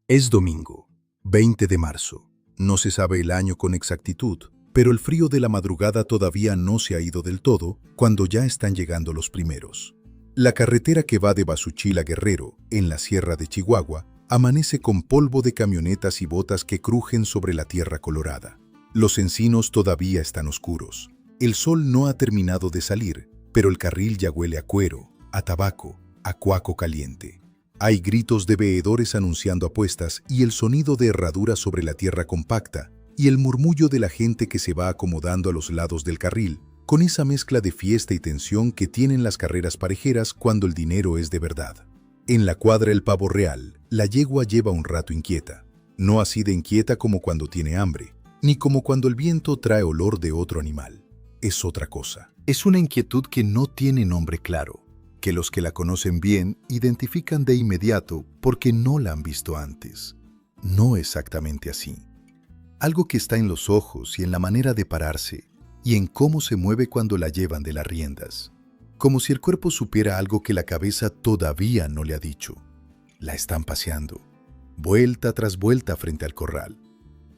Es domingo, 20 de marzo. No se sabe el año con exactitud, pero el frío de la madrugada todavía no se ha ido del todo cuando ya están llegando los primeros. La carretera que va de Basuchil a Guerrero, en la sierra de Chihuahua, amanece con polvo de camionetas y botas que crujen sobre la tierra colorada. Los encinos todavía están oscuros. El sol no ha terminado de salir, pero el carril ya huele a cuero, a tabaco, a cuaco caliente. Hay gritos de veedores anunciando apuestas y el sonido de herraduras sobre la tierra compacta y el murmullo de la gente que se va acomodando a los lados del carril, con esa mezcla de fiesta y tensión que tienen las carreras parejeras cuando el dinero es de verdad. En la cuadra El Pavo Real, la yegua lleva un rato inquieta. No así de inquieta como cuando tiene hambre, ni como cuando el viento trae olor de otro animal. Es otra cosa. Es una inquietud que no tiene nombre claro, que los que la conocen bien identifican de inmediato porque no la han visto antes. No exactamente así. Algo que está en los ojos y en la manera de pararse, y en cómo se mueve cuando la llevan de las riendas. Como si el cuerpo supiera algo que la cabeza todavía no le ha dicho. La están paseando, vuelta tras vuelta frente al corral.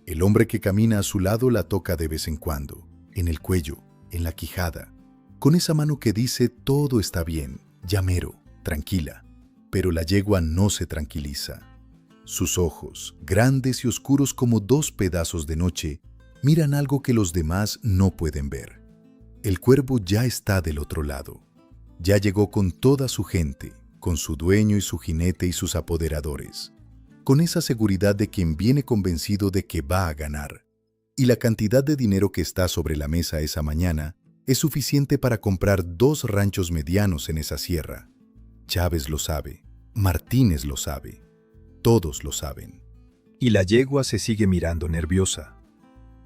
El hombre que camina a su lado la toca de vez en cuando, en el cuello, en la quijada, con esa mano que dice todo está bien, ya mero, tranquila. Pero la yegua no se tranquiliza. Sus ojos, grandes y oscuros como dos pedazos de noche, miran algo que los demás no pueden ver. El cuervo ya está del otro lado. Ya llegó con toda su gente, con su dueño y su jinete y sus apoderadores, con esa seguridad de quien viene convencido de que va a ganar. Y la cantidad de dinero que está sobre la mesa esa mañana es suficiente para comprar 2 ranchos medianos en esa sierra. Chávez lo sabe, Martínez lo sabe, todos lo saben. Y la yegua se sigue mirando nerviosa.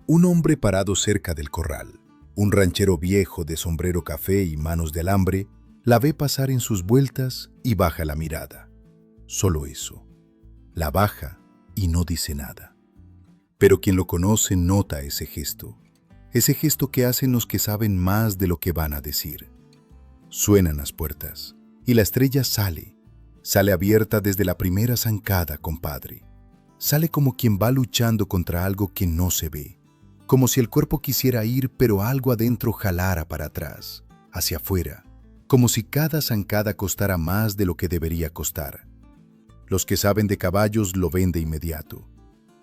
Un hombre parado cerca del corral, un ranchero viejo de sombrero café y manos de alambre, la ve pasar en sus vueltas y baja la mirada. Solo eso. La baja y no dice nada. Pero quien lo conoce nota ese gesto que hacen los que saben más de lo que van a decir. Suenan las puertas y la estrella sale abierta desde la primera zancada, compadre. Sale como quien va luchando contra algo que no se ve, como si el cuerpo quisiera ir pero algo adentro jalara para atrás, hacia afuera, como si cada zancada costara más de lo que debería costar. Los que saben de caballos lo ven de inmediato.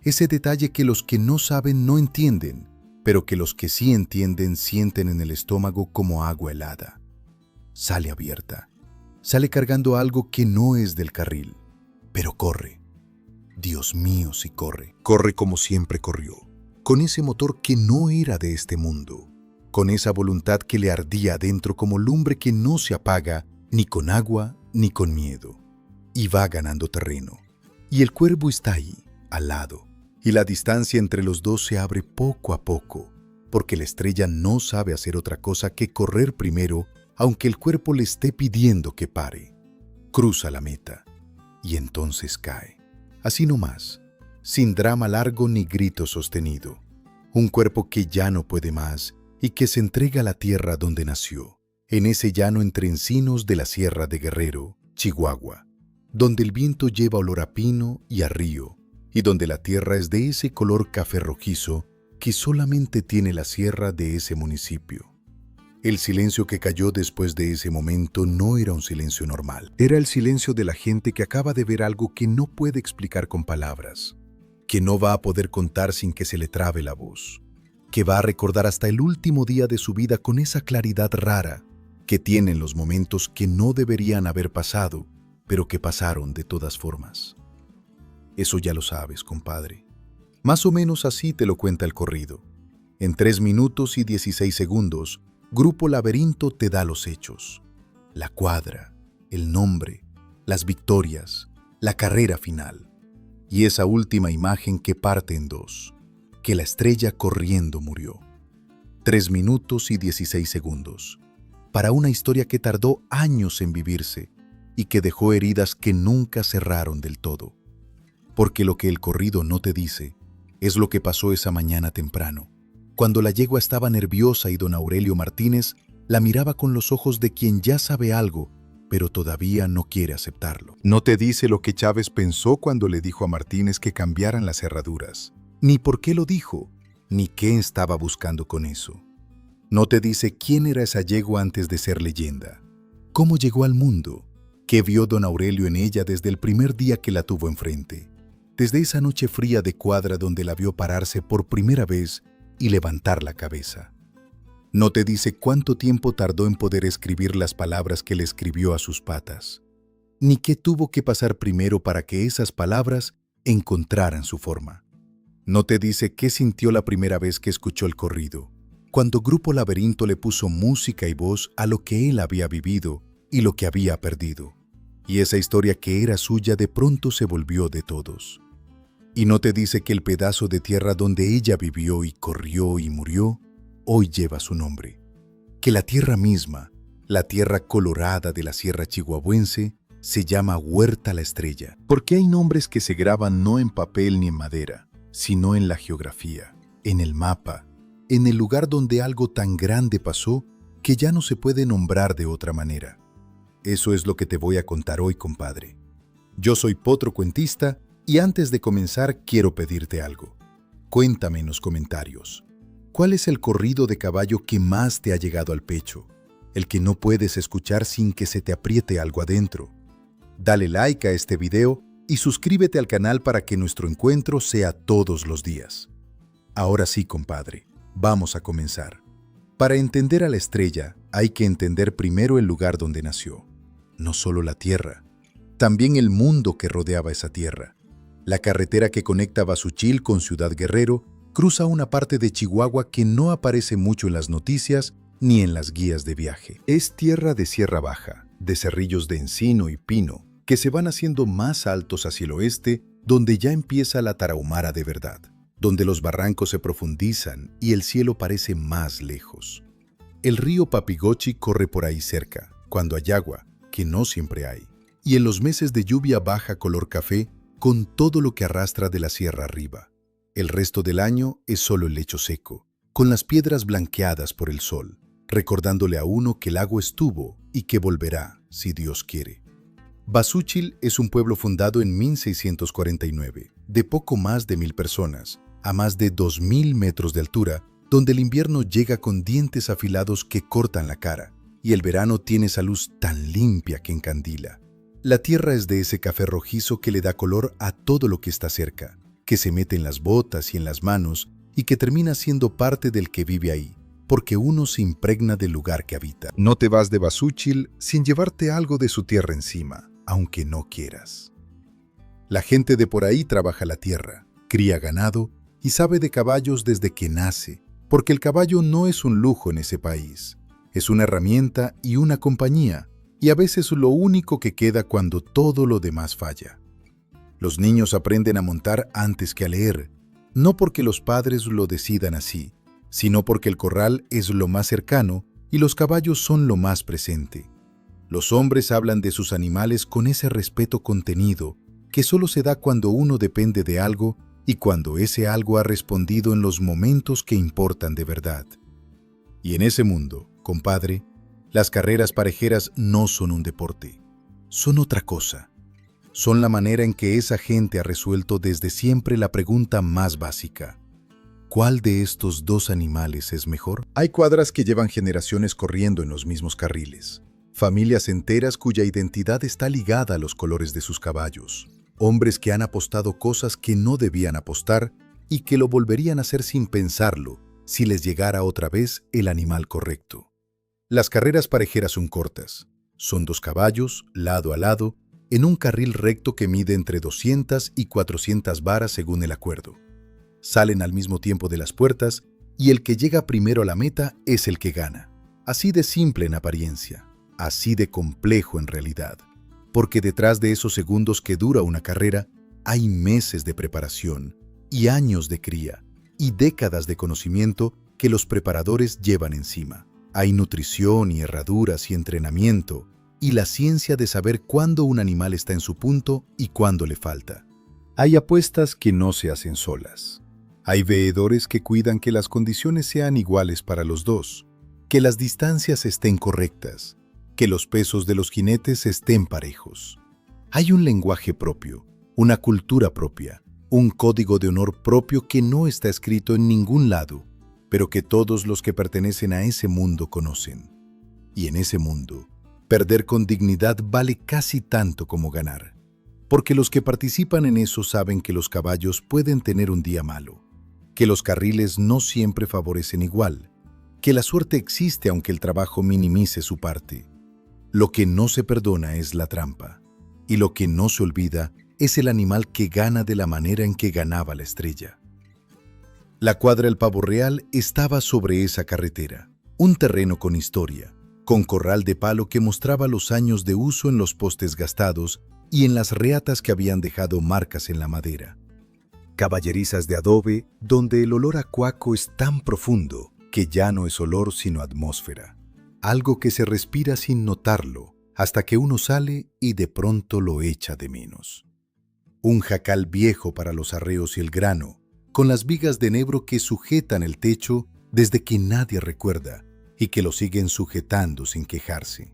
Ese detalle que los que no saben no entienden, pero que los que sí entienden sienten en el estómago como agua helada. Sale abierta. Sale cargando algo que no es del carril, pero corre. Dios mío, si corre. Corre como siempre corrió, con ese motor que no era de este mundo, con esa voluntad que le ardía adentro como lumbre que no se apaga ni con agua ni con miedo. Y va ganando terreno. Y el cuervo está ahí, al lado. Y la distancia entre los dos se abre poco a poco, porque la estrella no sabe hacer otra cosa que correr primero, aunque el cuerpo le esté pidiendo que pare. Cruza la meta, y entonces cae. Así nomás, sin drama largo ni grito sostenido. Un cuerpo que ya no puede más y que se entrega a la tierra donde nació, en ese llano entre encinos de la sierra de Guerrero, Chihuahua, donde el viento lleva olor a pino y a río, y donde la tierra es de ese color café rojizo que solamente tiene la sierra de ese municipio. El silencio que cayó después de ese momento no era un silencio normal. Era el silencio de la gente que acaba de ver algo que no puede explicar con palabras, que no va a poder contar sin que se le trabe la voz, que va a recordar hasta el último día de su vida con esa claridad rara que tienen los momentos que no deberían haber pasado, pero que pasaron de todas formas. Eso ya lo sabes, compadre. Más o menos así te lo cuenta el corrido. En 3 minutos y 16 segundos, Grupo Laberinto te da los hechos. La cuadra, el nombre, las victorias, la carrera final. Y esa última imagen que parte en 2, que la estrella corriendo murió. 3 minutos y 16 segundos. Para una historia que tardó años en vivirse y que dejó heridas que nunca cerraron del todo. Porque lo que el corrido no te dice es lo que pasó esa mañana temprano, cuando la yegua estaba nerviosa y don Aurelio Martínez la miraba con los ojos de quien ya sabe algo, pero todavía no quiere aceptarlo. No te dice lo que Chávez pensó cuando le dijo a Martínez que cambiaran las cerraduras, ni por qué lo dijo, ni qué estaba buscando con eso. No te dice quién era esa yegua antes de ser leyenda, cómo llegó al mundo, qué vio don Aurelio en ella desde el primer día que la tuvo enfrente, desde esa noche fría de Cuadra donde la vio pararse por primera vez y levantar la cabeza. No te dice cuánto tiempo tardó en poder escribir las palabras que le escribió a sus patas, ni qué tuvo que pasar primero para que esas palabras encontraran su forma. No te dice qué sintió la primera vez que escuchó el corrido, cuando Grupo Laberinto le puso música y voz a lo que él había vivido y lo que había perdido. Y esa historia que era suya de pronto se volvió de todos. Y no te dice que el pedazo de tierra donde ella vivió y corrió y murió, hoy lleva su nombre. Que la tierra misma, la tierra colorada de la Sierra Chihuahuense, se llama Huerta La Estrella. Porque hay nombres que se graban no en papel ni en madera, sino en la geografía, en el mapa, en el lugar donde algo tan grande pasó que ya no se puede nombrar de otra manera. Eso es lo que te voy a contar hoy, compadre. Yo soy Potro Cuentista y antes de comenzar quiero pedirte algo. Cuéntame en los comentarios. ¿Cuál es el corrido de caballo que más te ha llegado al pecho? El que no puedes escuchar sin que se te apriete algo adentro. Dale like a este video y suscríbete al canal para que nuestro encuentro sea todos los días. Ahora sí, compadre, vamos a comenzar. Para entender a la estrella, hay que entender primero el lugar donde nació. No solo la tierra, también el mundo que rodeaba esa tierra. La carretera que conecta Basuchil con Ciudad Guerrero cruza una parte de Chihuahua que no aparece mucho en las noticias ni en las guías de viaje. Es tierra de sierra baja, de cerrillos de encino y pino, que se van haciendo más altos hacia el oeste, donde ya empieza la Tarahumara de verdad, donde los barrancos se profundizan y el cielo parece más lejos. El río Papigochi corre por ahí cerca, cuando hay agua, que no siempre hay, y en los meses de lluvia baja color café con todo lo que arrastra de la sierra arriba. El resto del año es solo el lecho seco, con las piedras blanqueadas por el sol, recordándole a uno que el agua estuvo y que volverá, si Dios quiere. Basúchil es un pueblo fundado en 1649, de poco más de 1000 personas, a más de 2000 metros de altura, donde el invierno llega con dientes afilados que cortan la cara, y el verano tiene esa luz tan limpia que encandila. La tierra es de ese café rojizo que le da color a todo lo que está cerca, que se mete en las botas y en las manos y que termina siendo parte del que vive ahí, porque uno se impregna del lugar que habita. No te vas de Basúchil sin llevarte algo de su tierra encima, aunque no quieras. La gente de por ahí trabaja la tierra, cría ganado y sabe de caballos desde que nace, porque el caballo no es un lujo en ese país. Es una herramienta y una compañía, y a veces lo único que queda cuando todo lo demás falla. Los niños aprenden a montar antes que a leer, no porque los padres lo decidan así, sino porque el corral es lo más cercano y los caballos son lo más presente. Los hombres hablan de sus animales con ese respeto contenido que solo se da cuando uno depende de algo y cuando ese algo ha respondido en los momentos que importan de verdad. Y en ese mundo, compadre, las carreras parejeras no son un deporte, son otra cosa. Son la manera en que esa gente ha resuelto desde siempre la pregunta más básica. ¿Cuál de estos dos animales es mejor? Hay cuadras que llevan generaciones corriendo en los mismos carriles. Familias enteras cuya identidad está ligada a los colores de sus caballos. Hombres que han apostado cosas que no debían apostar y que lo volverían a hacer sin pensarlo si les llegara otra vez el animal correcto. Las carreras parejeras son cortas. Son 2 caballos, lado a lado, en un carril recto que mide entre 200 y 400 varas según el acuerdo. Salen al mismo tiempo de las puertas y el que llega primero a la meta es el que gana. Así de simple en apariencia, así de complejo en realidad. Porque detrás de esos segundos que dura una carrera, hay meses de preparación y años de cría y décadas de conocimiento que los preparadores llevan encima. Hay nutrición y herraduras y entrenamiento y la ciencia de saber cuándo un animal está en su punto y cuándo le falta. Hay apuestas que no se hacen solas. Hay veedores que cuidan que las condiciones sean iguales para los dos, que las distancias estén correctas, que los pesos de los jinetes estén parejos. Hay un lenguaje propio, una cultura propia, un código de honor propio que no está escrito en ningún lado, pero que todos los que pertenecen a ese mundo conocen. Y en ese mundo, perder con dignidad vale casi tanto como ganar, porque los que participan en eso saben que los caballos pueden tener un día malo, que los carriles no siempre favorecen igual, que la suerte existe aunque el trabajo minimice su parte. Lo que no se perdona es la trampa, y lo que no se olvida es el animal que gana de la manera en que ganaba la estrella. La cuadra El Pavo Real estaba sobre esa carretera, un terreno con historia, con corral de palo que mostraba los años de uso en los postes gastados y en las reatas que habían dejado marcas en la madera. Caballerizas de adobe donde el olor a cuaco es tan profundo que ya no es olor sino atmósfera, algo que se respira sin notarlo hasta que uno sale y de pronto lo echa de menos. Un jacal viejo para los arreos y el grano, con las vigas de enebro que sujetan el techo desde que nadie recuerda y que lo siguen sujetando sin quejarse.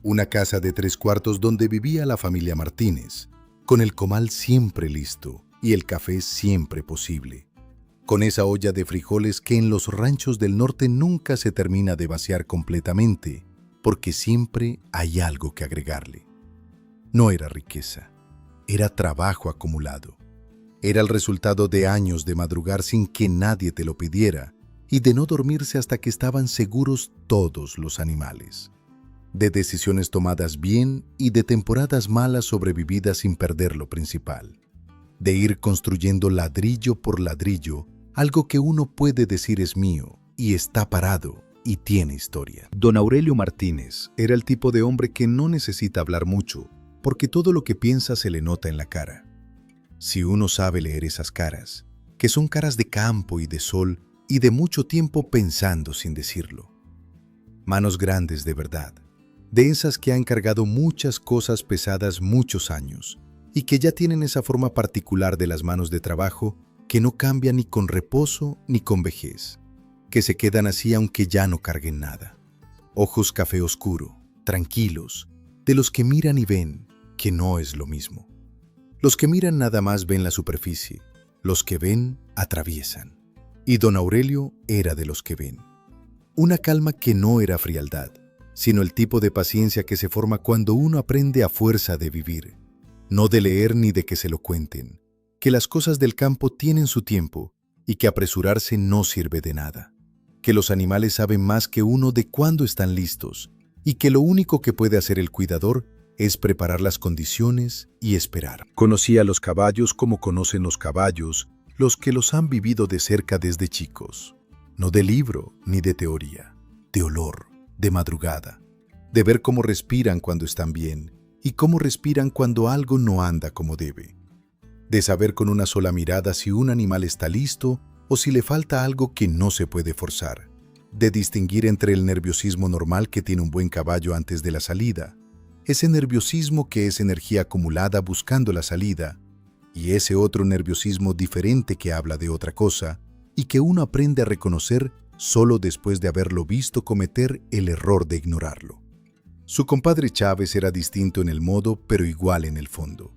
Una casa de 3 cuartos donde vivía la familia Martínez, con el comal siempre listo y el café siempre posible, con esa olla de frijoles que en los ranchos del norte nunca se termina de vaciar completamente, porque siempre hay algo que agregarle. No era riqueza, era trabajo acumulado. Era el resultado de años de madrugar sin que nadie te lo pidiera y de no dormirse hasta que estaban seguros todos los animales. De decisiones tomadas bien y de temporadas malas sobrevividas sin perder lo principal. De ir construyendo ladrillo por ladrillo algo que uno puede decir es mío y está parado y tiene historia. Don Aurelio Martínez era el tipo de hombre que no necesita hablar mucho, porque todo lo que piensa se le nota en la cara. Si uno sabe leer esas caras, que son caras de campo y de sol y de mucho tiempo pensando sin decirlo. Manos grandes de verdad, de esas que han cargado muchas cosas pesadas muchos años y que ya tienen esa forma particular de las manos de trabajo que no cambia ni con reposo ni con vejez, que se quedan así aunque ya no carguen nada. Ojos café oscuro, tranquilos, de los que miran y ven, que no es lo mismo. Los que miran nada más ven la superficie, los que ven atraviesan. Y don Aurelio era de los que ven. Una calma que no era frialdad, sino el tipo de paciencia que se forma cuando uno aprende a fuerza de vivir, no de leer ni de que se lo cuenten, que las cosas del campo tienen su tiempo y que apresurarse no sirve de nada, que los animales saben más que uno de cuándo están listos y que lo único que puede hacer el cuidador es preparar las condiciones y esperar. Conocía a los caballos como conocen los caballos los que los han vivido de cerca desde chicos, no de libro ni de teoría, de olor, de madrugada, de ver cómo respiran cuando están bien y cómo respiran cuando algo no anda como debe, de saber con una sola mirada si un animal está listo o si le falta algo que no se puede forzar, de distinguir entre el nerviosismo normal que tiene un buen caballo antes de la salida, ese nerviosismo que es energía acumulada buscando la salida, y ese otro nerviosismo diferente que habla de otra cosa y que uno aprende a reconocer solo después de haberlo visto cometer el error de ignorarlo. Su compadre Chávez era distinto en el modo, pero igual en el fondo.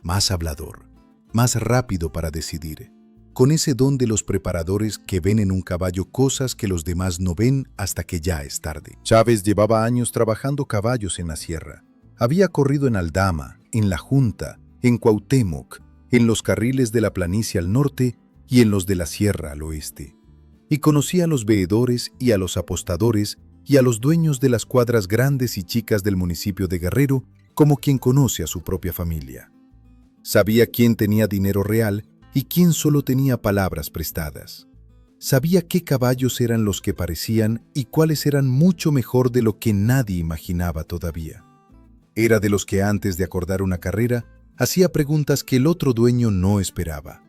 Más hablador, más rápido para decidir, con ese don de los preparadores que ven en un caballo cosas que los demás no ven hasta que ya es tarde. Chávez llevaba años trabajando caballos en la sierra. Había corrido en Aldama, en La Junta, en Cuauhtémoc, en los carriles de la planicie al norte y en los de la sierra al oeste. Y conocía a los veedores y a los apostadores y a los dueños de las cuadras grandes y chicas del municipio de Guerrero como quien conoce a su propia familia. Sabía quién tenía dinero real y quién solo tenía palabras prestadas. Sabía qué caballos eran los que parecían y cuáles eran mucho mejor de lo que nadie imaginaba todavía. Era de los que antes de acordar una carrera hacía preguntas que el otro dueño no esperaba.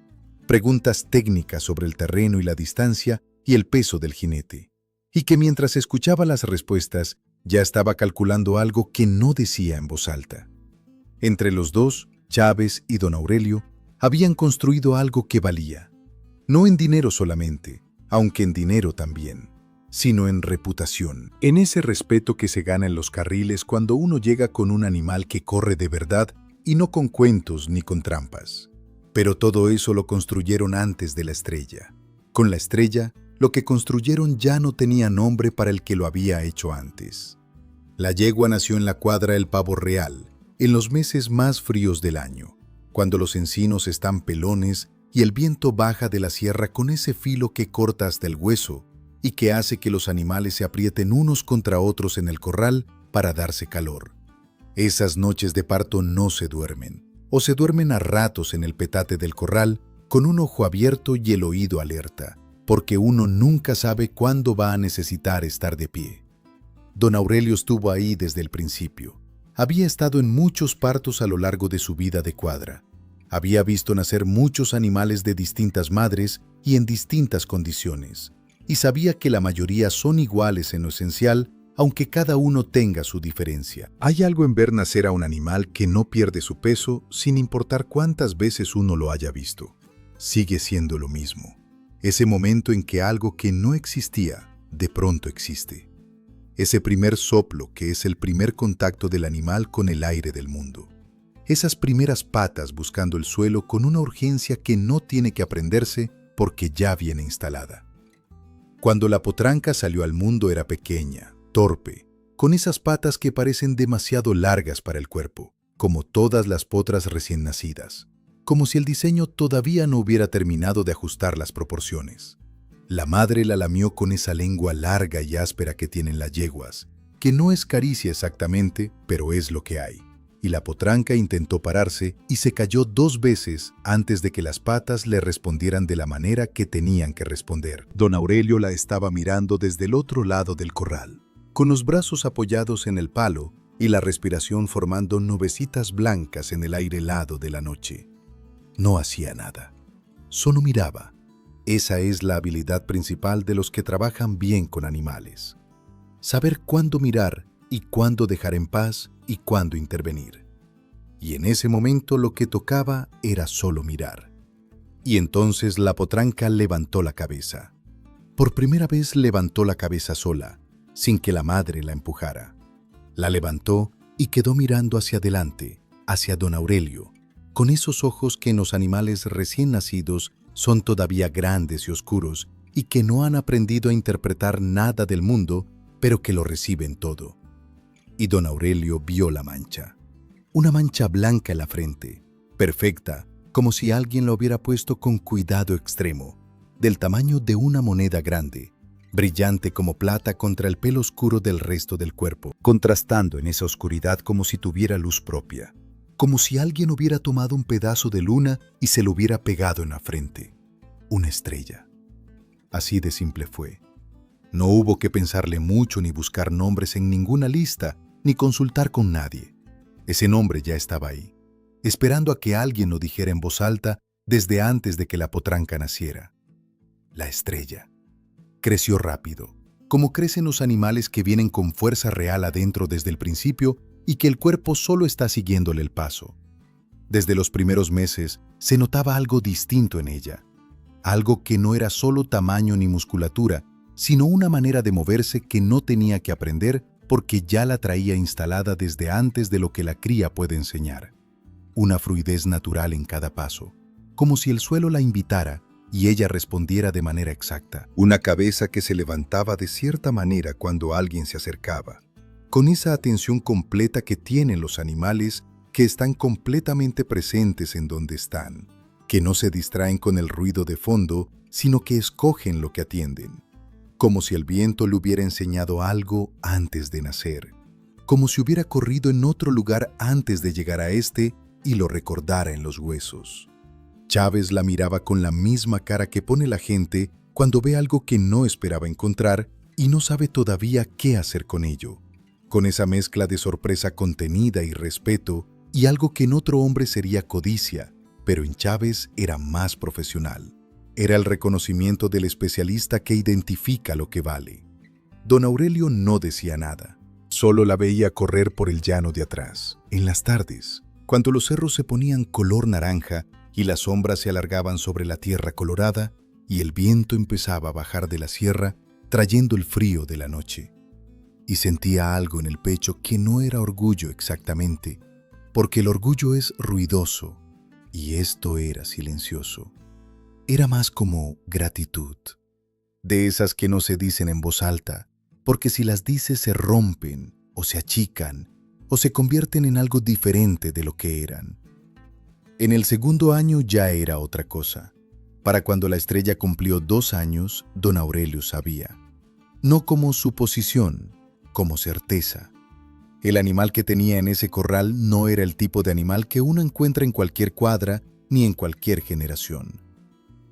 Preguntas técnicas sobre el terreno y la distancia y el peso del jinete. Y que mientras escuchaba las respuestas, ya estaba calculando algo que no decía en voz alta. Entre los dos, Chávez y don Aurelio, habían construido algo que valía. No en dinero solamente, aunque en dinero también. sino en reputación, en ese respeto que se gana en los carriles cuando uno llega con un animal que corre de verdad y no con cuentos ni con trampas. Pero todo eso lo construyeron antes de la estrella. Con la estrella, lo que construyeron ya no tenía nombre para el que lo había hecho antes. La yegua nació en la cuadra El Pavo Real, en los meses más fríos del año, cuando los encinos están pelones y el viento baja de la sierra con ese filo que corta hasta el hueso y que hace que los animales se aprieten unos contra otros en el corral para darse calor. Esas noches de parto no se duermen, o se duermen a ratos en el petate del corral con un ojo abierto y el oído alerta, porque uno nunca sabe cuándo va a necesitar estar de pie. Don Aurelio estuvo ahí desde el principio. Había estado en muchos partos a lo largo de su vida de cuadra. Había visto nacer muchos animales de distintas madres y en distintas condiciones, y sabía que la mayoría son iguales en lo esencial, aunque cada uno tenga su diferencia. Hay algo en ver nacer a un animal que no pierde su peso sin importar cuántas veces uno lo haya visto. Sigue siendo lo mismo. Ese momento en que algo que no existía, de pronto existe. Ese primer soplo que es el primer contacto del animal con el aire del mundo. Esas primeras patas buscando el suelo con una urgencia que no tiene que aprenderse porque ya viene instalada. Cuando la potranca salió al mundo era pequeña, torpe, con esas patas que parecen demasiado largas para el cuerpo, como todas las potras recién nacidas, como si el diseño todavía no hubiera terminado de ajustar las proporciones. La madre la lamió con esa lengua larga y áspera que tienen las yeguas, que no es caricia exactamente, pero es lo que hay. Y la potranca intentó pararse y se cayó 2 veces antes de que las patas le respondieran de la manera que tenían que responder. Don Aurelio la estaba mirando desde el otro lado del corral, con los brazos apoyados en el palo y la respiración formando nubecitas blancas en el aire helado de la noche. No hacía nada, solo miraba. Esa es la habilidad principal de los que trabajan bien con animales. Saber cuándo mirar y cuándo dejar en paz y cuándo intervenir. Y en ese momento lo que tocaba era solo mirar. Y entonces la potranca levantó la cabeza. Por primera vez levantó la cabeza sola, sin que la madre la empujara. La levantó y quedó mirando hacia adelante, hacia don Aurelio, con esos ojos que en los animales recién nacidos son todavía grandes y oscuros y que no han aprendido a interpretar nada del mundo, pero que lo reciben todo. Y don Aurelio vio la mancha. Una mancha blanca en la frente, perfecta, como si alguien la hubiera puesto con cuidado extremo, del tamaño de una moneda grande, brillante como plata contra el pelo oscuro del resto del cuerpo, contrastando en esa oscuridad como si tuviera luz propia, como si alguien hubiera tomado un pedazo de luna y se lo hubiera pegado en la frente. Una estrella. Así de simple fue. No hubo que pensarle mucho ni buscar nombres en ninguna lista, ni consultar con nadie. Ese nombre ya estaba ahí, esperando a que alguien lo dijera en voz alta desde antes de que la potranca naciera. La estrella. Creció rápido, como crecen los animales que vienen con fuerza real adentro desde el principio y que el cuerpo solo está siguiéndole el paso. Desde los primeros meses se notaba algo distinto en ella, algo que no era solo tamaño ni musculatura, sino una manera de moverse que no tenía que aprender porque ya la traía instalada desde antes de lo que la cría puede enseñar. Una fluidez natural en cada paso, como si el suelo la invitara y ella respondiera de manera exacta. Una cabeza que se levantaba de cierta manera cuando alguien se acercaba, con esa atención completa que tienen los animales que están completamente presentes en donde están, que no se distraen con el ruido de fondo, sino que escogen lo que atienden. Como si el viento le hubiera enseñado algo antes de nacer, como si hubiera corrido en otro lugar antes de llegar a este y lo recordara en los huesos. Chávez la miraba con la misma cara que pone la gente cuando ve algo que no esperaba encontrar y no sabe todavía qué hacer con ello, con esa mezcla de sorpresa contenida y respeto y algo que en otro hombre sería codicia, pero en Chávez era más profesional. Era el reconocimiento del especialista que identifica lo que vale. Don Aurelio no decía nada. Solo la veía correr por el llano de atrás, en las tardes, cuando los cerros se ponían color naranja y las sombras se alargaban sobre la tierra colorada y el viento empezaba a bajar de la sierra trayendo el frío de la noche. Y sentía algo en el pecho que no era orgullo exactamente, porque el orgullo es ruidoso y esto era silencioso. Era más como gratitud, de esas que no se dicen en voz alta, porque si las dices se rompen o se achican o se convierten en algo diferente de lo que eran. En el segundo año ya era otra cosa. Para cuando la estrella cumplió 2 años, don Aurelio sabía. No como suposición, como certeza. El animal que tenía en ese corral no era el tipo de animal que uno encuentra en cualquier cuadra ni en cualquier generación.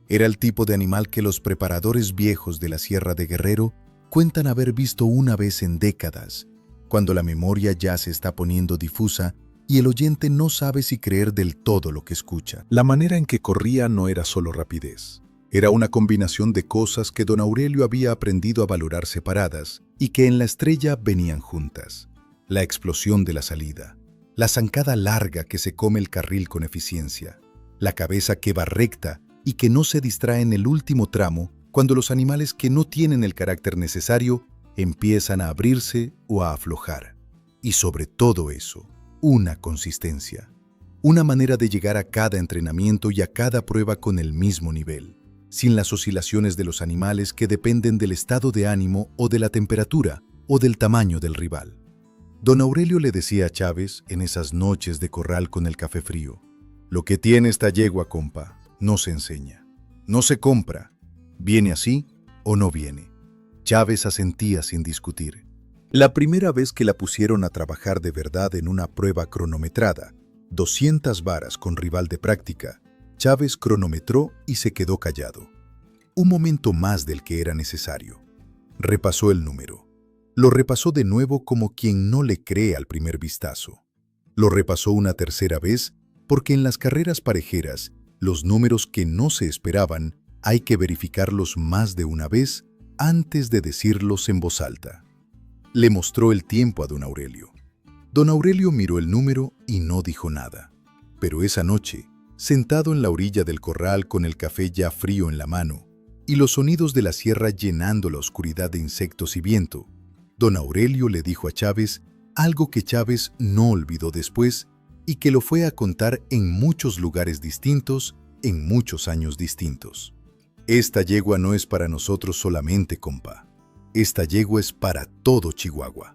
Era el tipo de animal que los preparadores viejos de la Sierra de Guerrero cuentan haber visto una vez en décadas, cuando la memoria ya se está poniendo difusa y el oyente no sabe si creer del todo lo que escucha. La manera en que corría no era solo rapidez. Era una combinación de cosas que don Aurelio había aprendido a valorar separadas y que en la estrella venían juntas. La explosión de la salida, la zancada larga que se come el carril con eficiencia, la cabeza que va recta y que no se distrae en el último tramo cuando los animales que no tienen el carácter necesario empiezan a abrirse o a aflojar. Y sobre todo eso, una consistencia. Una manera de llegar a cada entrenamiento y a cada prueba con el mismo nivel, sin las oscilaciones de los animales que dependen del estado de ánimo o de la temperatura o del tamaño del rival. Don Aurelio le decía a Chávez en esas noches de corral con el café frío: lo que tiene esta yegua, compa, no se enseña, no se compra, viene así o no viene. Chávez asentía sin discutir. La primera vez que la pusieron a trabajar de verdad en una prueba cronometrada, 200 varas con rival de práctica, Chávez cronometró y se quedó callado. Un momento más del que era necesario. Repasó el número. Lo repasó de nuevo como quien no le cree al primer vistazo. Lo repasó una tercera vez porque en las carreras parejeras, los números que no se esperaban hay que verificarlos más de una vez antes de decirlos en voz alta. Le mostró el tiempo a don Aurelio. Don Aurelio miró el número y no dijo nada. Pero esa noche, sentado en la orilla del corral con el café ya frío en la mano y los sonidos de la sierra llenando la oscuridad de insectos y viento, don Aurelio le dijo a Chávez algo que Chávez no olvidó después y que lo fue a contar en muchos lugares distintos, en muchos años distintos. Esta yegua no es para nosotros solamente, compa. Esta yegua es para todo Chihuahua.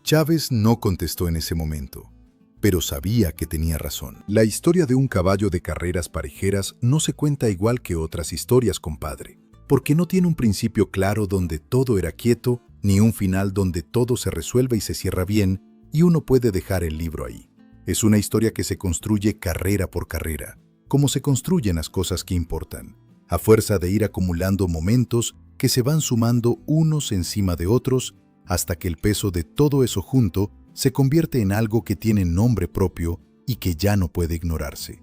Chávez no contestó en ese momento, pero sabía que tenía razón. La historia de un caballo de carreras parejeras no se cuenta igual que otras historias, compadre, porque no tiene un principio claro donde todo era quieto, ni un final donde todo se resuelve y se cierra bien, y uno puede dejar el libro ahí. Es una historia que se construye carrera por carrera, como se construyen las cosas que importan, a fuerza de ir acumulando momentos que se van sumando unos encima de otros hasta que el peso de todo eso junto se convierte en algo que tiene nombre propio y que ya no puede ignorarse.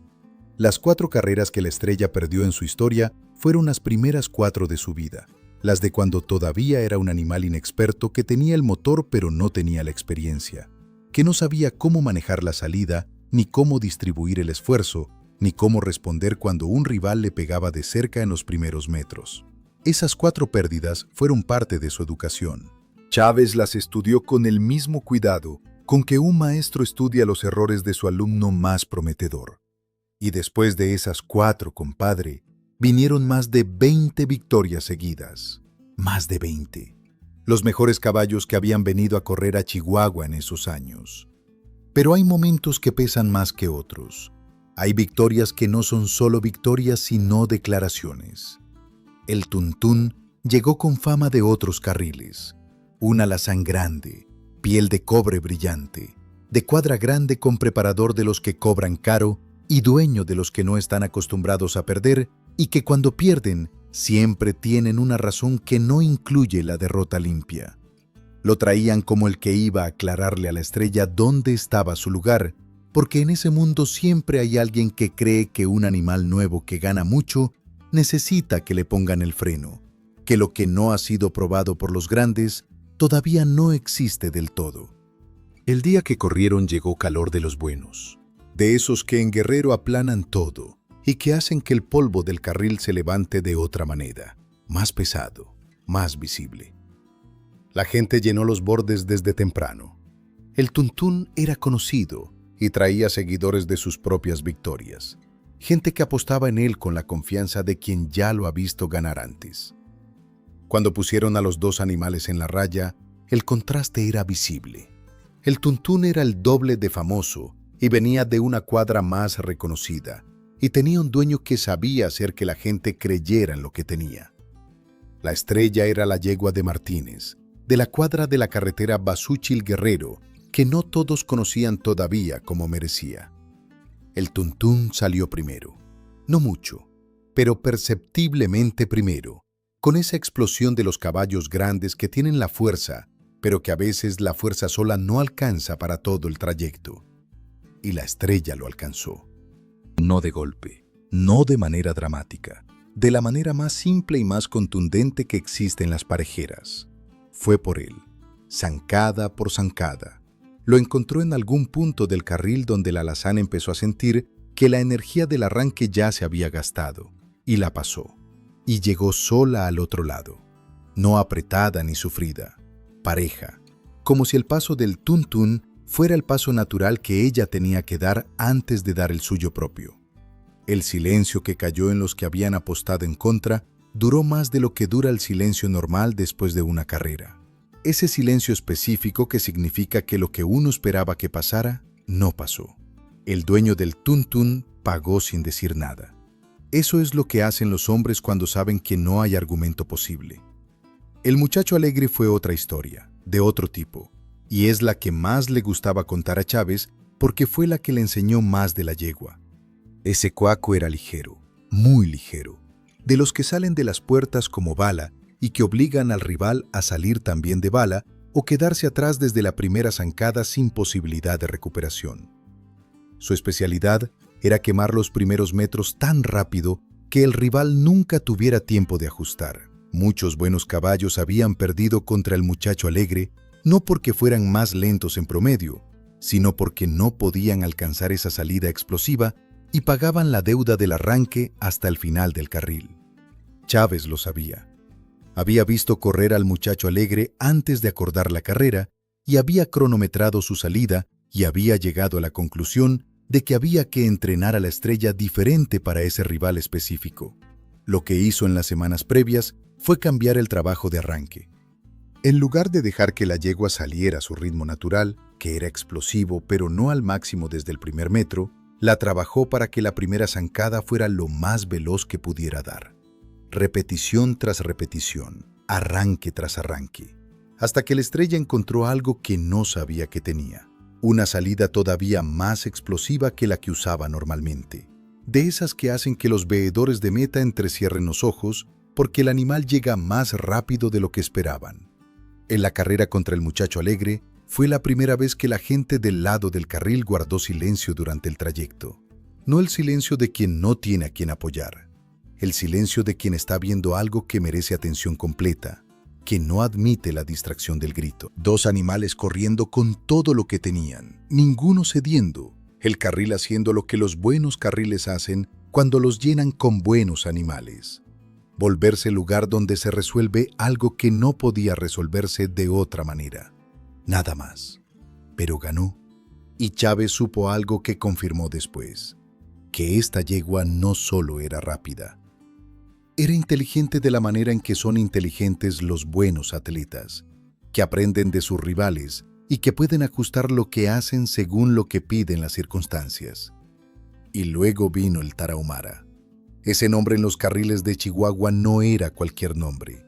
Las 4 carreras que la estrella perdió en su historia fueron las primeras 4 de su vida, las de cuando todavía era un animal inexperto que tenía el motor pero no tenía la experiencia, que no sabía cómo manejar la salida, ni cómo distribuir el esfuerzo, ni cómo responder cuando un rival le pegaba de cerca en los primeros metros. Esas 4 pérdidas fueron parte de su educación. Chávez las estudió con el mismo cuidado con que un maestro estudia los errores de su alumno más prometedor. Y después de esas 4, compadre, vinieron más de 20 victorias seguidas. Más de 20. Los mejores caballos que habían venido a correr a Chihuahua en esos años. Pero hay momentos que pesan más que otros. Hay victorias que no son solo victorias, sino declaraciones. El Tuntún llegó con fama de otros carriles. Un alazán grande, piel de cobre brillante, de cuadra grande con preparador de los que cobran caro y dueño de los que no están acostumbrados a perder y que cuando pierden siempre tienen una razón que no incluye la derrota limpia. Lo traían como el que iba a aclararle a la estrella dónde estaba su lugar, porque en ese mundo siempre hay alguien que cree que un animal nuevo que gana mucho necesita que le pongan el freno, que lo que no ha sido probado por los grandes todavía no existe del todo. El día que corrieron llegó calor de los buenos, de esos que en Guerrero aplanan todo y que hacen que el polvo del carril se levante de otra manera, más pesado, más visible. La gente llenó los bordes desde temprano. El tuntún era conocido y traía seguidores de sus propias victorias. Gente que apostaba en él con la confianza de quien ya lo ha visto ganar antes. Cuando pusieron a los dos animales en la raya, el contraste era visible. El tuntún era el doble de famoso y venía de una cuadra más reconocida, y tenía un dueño que sabía hacer que la gente creyera en lo que tenía. La estrella era la yegua de Martínez, de la cuadra de la carretera Basúchil-Guerrero, que no todos conocían todavía como merecía. El tuntún salió primero. No mucho, pero perceptiblemente primero, con esa explosión de los caballos grandes que tienen la fuerza, pero que a veces la fuerza sola no alcanza para todo el trayecto. Y la estrella lo alcanzó. No de golpe, no de manera dramática, de la manera más simple y más contundente que existe en las parejeras. Fue por él, zancada por zancada. Lo encontró en algún punto del carril donde la alazán empezó a sentir que la energía del arranque ya se había gastado, y la pasó, y llegó sola al otro lado, no apretada ni sufrida, pareja, como si el paso del tuntún fuera el paso natural que ella tenía que dar antes de dar el suyo propio. El silencio que cayó en los que habían apostado en contra duró más de lo que dura el silencio normal después de una carrera. Ese silencio específico que significa que lo que uno esperaba que pasara, no pasó. El dueño del tuntún pagó sin decir nada. Eso es lo que hacen los hombres cuando saben que no hay argumento posible. El muchacho alegre fue otra historia, de otro tipo, y es la que más le gustaba contar a Chávez porque fue la que le enseñó más de la yegua. Ese cuaco era ligero, muy ligero, de los que salen de las puertas como bala y que obligan al rival a salir también de bala o quedarse atrás desde la primera zancada sin posibilidad de recuperación. Su especialidad era quemar los primeros metros tan rápido que el rival nunca tuviera tiempo de ajustar. Muchos buenos caballos habían perdido contra el muchacho alegre, no porque fueran más lentos en promedio, sino porque no podían alcanzar esa salida explosiva y pagaban la deuda del arranque hasta el final del carril. Chávez lo sabía. Había visto correr al muchacho alegre antes de acordar la carrera y había cronometrado su salida y había llegado a la conclusión de que había que entrenar a la estrella diferente para ese rival específico. Lo que hizo en las semanas previas fue cambiar el trabajo de arranque. En lugar de dejar que la yegua saliera a su ritmo natural, que era explosivo pero no al máximo desde el primer metro, la trabajó para que la primera zancada fuera lo más veloz que pudiera dar. Repetición tras repetición, arranque tras arranque, hasta que la estrella encontró algo que no sabía que tenía, una salida todavía más explosiva que la que usaba normalmente, de esas que hacen que los veedores de meta entrecierren los ojos porque el animal llega más rápido de lo que esperaban. En la carrera contra el muchacho alegre, fue la primera vez que la gente del lado del carril guardó silencio durante el trayecto. No el silencio de quien no tiene a quien apoyar, el silencio de quien está viendo algo que merece atención completa, que no admite la distracción del grito. Dos animales corriendo con todo lo que tenían, ninguno cediendo, el carril haciendo lo que los buenos carriles hacen cuando los llenan con buenos animales. Volverse el lugar donde se resuelve algo que no podía resolverse de otra manera. Nada más. Pero ganó. Y Chávez supo algo que confirmó después, que esta yegua no solo era rápida. Era inteligente de la manera en que son inteligentes los buenos atletas, que aprenden de sus rivales y que pueden ajustar lo que hacen según lo que piden las circunstancias. Y luego vino el Tarahumara. Ese nombre en los carriles de Chihuahua no era cualquier nombre.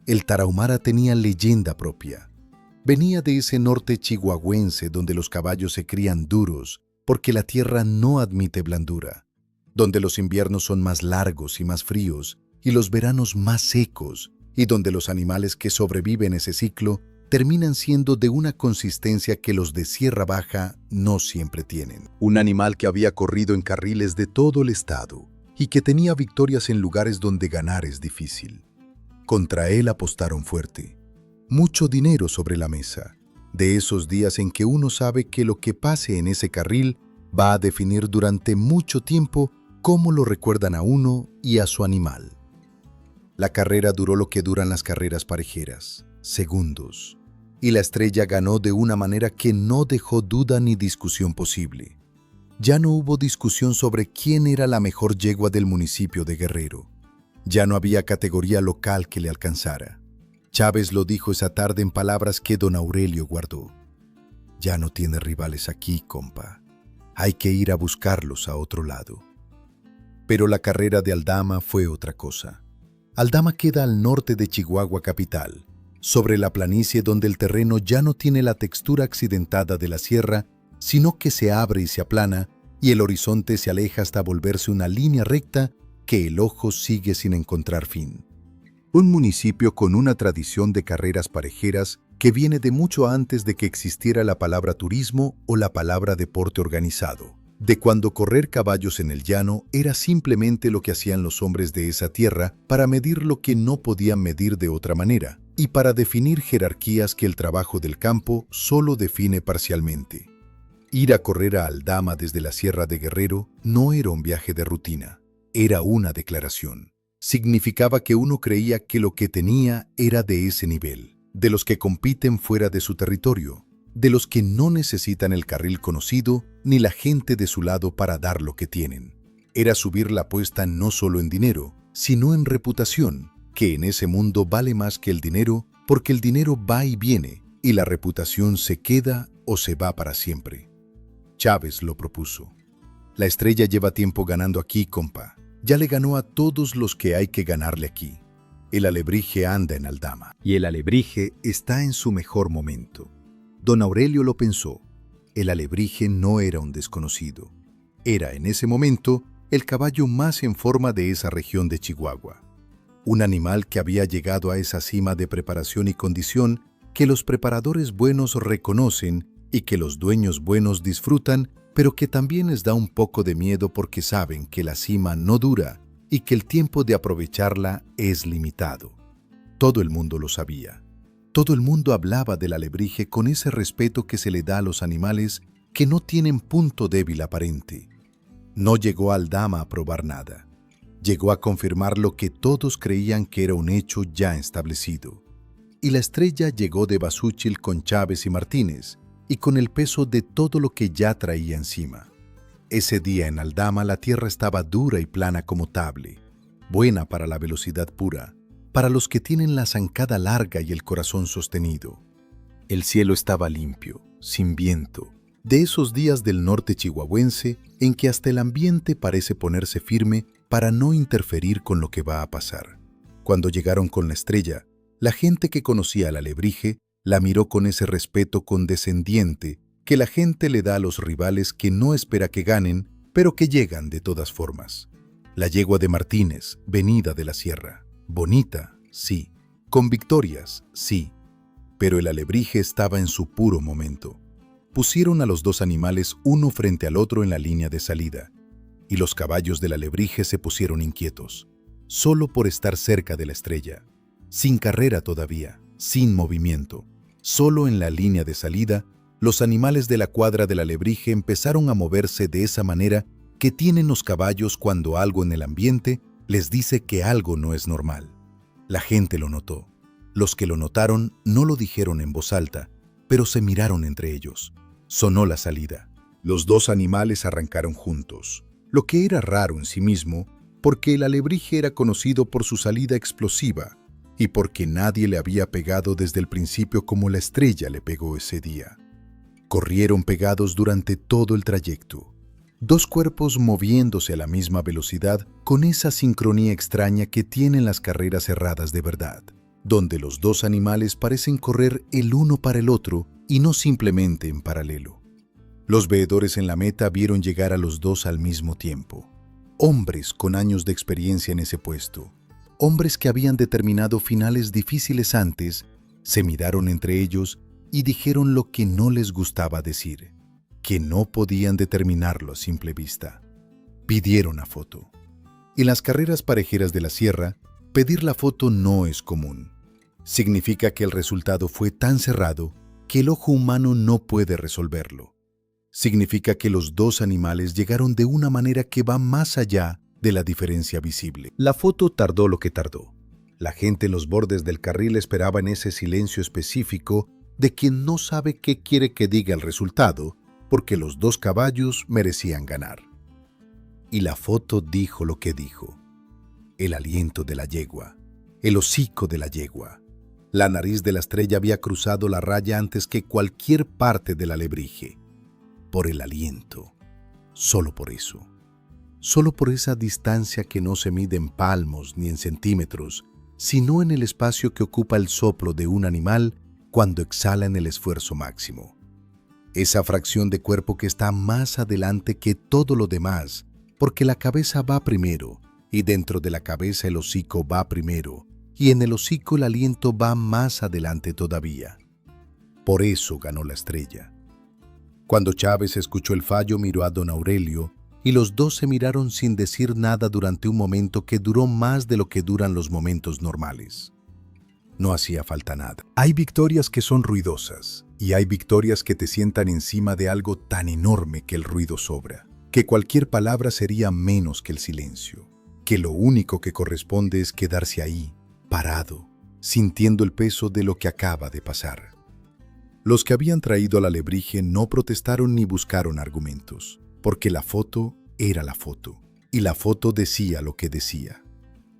El Tarahumara tenía leyenda propia. Venía de ese norte chihuahuense donde los caballos se crían duros porque la tierra no admite blandura, donde los inviernos son más largos y más fríos y los veranos más secos, y donde los animales que sobreviven ese ciclo terminan siendo de una consistencia que los de Sierra Baja no siempre tienen. Un animal que había corrido en carriles de todo el estado y que tenía victorias en lugares donde ganar es difícil. Contra él apostaron fuerte. Mucho dinero sobre la mesa, de esos días en que uno sabe que lo que pase en ese carril va a definir durante mucho tiempo cómo lo recuerdan a uno y a su animal. La carrera duró lo que duran las carreras parejeras, segundos. Y la estrella ganó de una manera que no dejó duda ni discusión posible. Ya no hubo discusión sobre quién era la mejor yegua del municipio de Guerrero. Ya no había categoría local que le alcanzara. Chávez lo dijo esa tarde en palabras que don Aurelio guardó. Ya no tiene rivales aquí, compa. Hay que ir a buscarlos a otro lado. Pero la carrera de Aldama fue otra cosa. Aldama queda al norte de Chihuahua capital, sobre la planicie donde el terreno ya no tiene la textura accidentada de la sierra, sino que se abre y se aplana, y el horizonte se aleja hasta volverse una línea recta que el ojo sigue sin encontrar fin. Un municipio con una tradición de carreras parejeras que viene de mucho antes de que existiera la palabra turismo o la palabra deporte organizado, de cuando correr caballos en el llano era simplemente lo que hacían los hombres de esa tierra para medir lo que no podían medir de otra manera, y para definir jerarquías que el trabajo del campo solo define parcialmente. Ir a correr a Aldama desde la Sierra de Guerrero no era un viaje de rutina, era una declaración. Significaba que uno creía que lo que tenía era de ese nivel, de los que compiten fuera de su territorio, de los que no necesitan el carril conocido ni la gente de su lado para dar lo que tienen. Era subir la apuesta no solo en dinero, sino en reputación, que en ese mundo vale más que el dinero porque el dinero va y viene y la reputación se queda o se va para siempre. Chávez lo propuso. La estrella lleva tiempo ganando aquí, compa. Ya le ganó a todos los que hay que ganarle aquí. El alebrije anda en Aldama. Y el alebrije está en su mejor momento. Don Aurelio lo pensó. El alebrije no era un desconocido. Era, en ese momento, el caballo más en forma de esa región de Chihuahua. Un animal que había llegado a esa cima de preparación y condición que los preparadores buenos reconocen y que los dueños buenos disfrutan, pero que también les da un poco de miedo porque saben que la cima no dura y que el tiempo de aprovecharla es limitado. Todo el mundo lo sabía. Todo el mundo hablaba del alebrije con ese respeto que se le da a los animales que no tienen punto débil aparente. No llegó a Aldama a probar nada. Llegó a confirmar lo que todos creían que era un hecho ya establecido. Y la estrella llegó de Basúchil con Chávez y Martínez, y con el peso de todo lo que ya traía encima. Ese día en Aldama la tierra estaba dura y plana como table, buena para la velocidad pura, para los que tienen la zancada larga y el corazón sostenido. El cielo estaba limpio, sin viento, de esos días del norte chihuahuense en que hasta el ambiente parece ponerse firme para no interferir con lo que va a pasar. Cuando llegaron con la estrella, la gente que conocía al alebrije la miró con ese respeto condescendiente que la gente le da a los rivales que no espera que ganen, pero que llegan de todas formas. La yegua de Martínez, venida de la sierra. Bonita, sí. Con victorias, sí. Pero el alebrije estaba en su puro momento. Pusieron a los dos animales uno frente al otro en la línea de salida, y los caballos del alebrije se pusieron inquietos, solo por estar cerca de la estrella. Sin carrera todavía, sin movimiento. Solo en la línea de salida, los animales de la cuadra del alebrije empezaron a moverse de esa manera que tienen los caballos cuando algo en el ambiente les dice que algo no es normal. La gente lo notó. Los que lo notaron no lo dijeron en voz alta, pero se miraron entre ellos. Sonó la salida. Los dos animales arrancaron juntos, lo que era raro en sí mismo, porque el alebrije era conocido por su salida explosiva, y porque nadie le había pegado desde el principio como la estrella le pegó ese día. Corrieron pegados durante todo el trayecto, dos cuerpos moviéndose a la misma velocidad con esa sincronía extraña que tienen las carreras cerradas de verdad, donde los dos animales parecen correr el uno para el otro y no simplemente en paralelo. Los veedores en la meta vieron llegar a los dos al mismo tiempo, hombres con años de experiencia en ese puesto. Hombres que habían determinado finales difíciles antes, se miraron entre ellos y dijeron lo que no les gustaba decir, que no podían determinarlo a simple vista. Pidieron la foto. En las carreras parejeras de la sierra, pedir la foto no es común. Significa que el resultado fue tan cerrado que el ojo humano no puede resolverlo. Significa que los dos animales llegaron de una manera que va más allá de la diferencia visible. La foto tardó lo que tardó. La gente en los bordes del carril esperaba en ese silencio específico de quien no sabe qué quiere que diga el resultado, porque los dos caballos merecían ganar. Y la foto dijo lo que dijo. El aliento de la yegua, el hocico de la yegua. La nariz de la estrella había cruzado la raya antes que cualquier parte del alebrije. Por el aliento. Solo por eso. Solo por esa distancia que no se mide en palmos ni en centímetros, sino en el espacio que ocupa el soplo de un animal cuando exhala en el esfuerzo máximo. Esa fracción de cuerpo que está más adelante que todo lo demás, porque la cabeza va primero, y dentro de la cabeza el hocico va primero, y en el hocico el aliento va más adelante todavía. Por eso ganó la estrella. Cuando Chávez escuchó el fallo, miró a don Aurelio, y los dos se miraron sin decir nada durante un momento que duró más de lo que duran los momentos normales. No hacía falta nada. Hay victorias que son ruidosas, y hay victorias que te sientan encima de algo tan enorme que el ruido sobra, que cualquier palabra sería menos que el silencio, que lo único que corresponde es quedarse ahí, parado, sintiendo el peso de lo que acaba de pasar. Los que habían traído al alebrije no protestaron ni buscaron argumentos, porque la foto era la foto, y la foto decía lo que decía.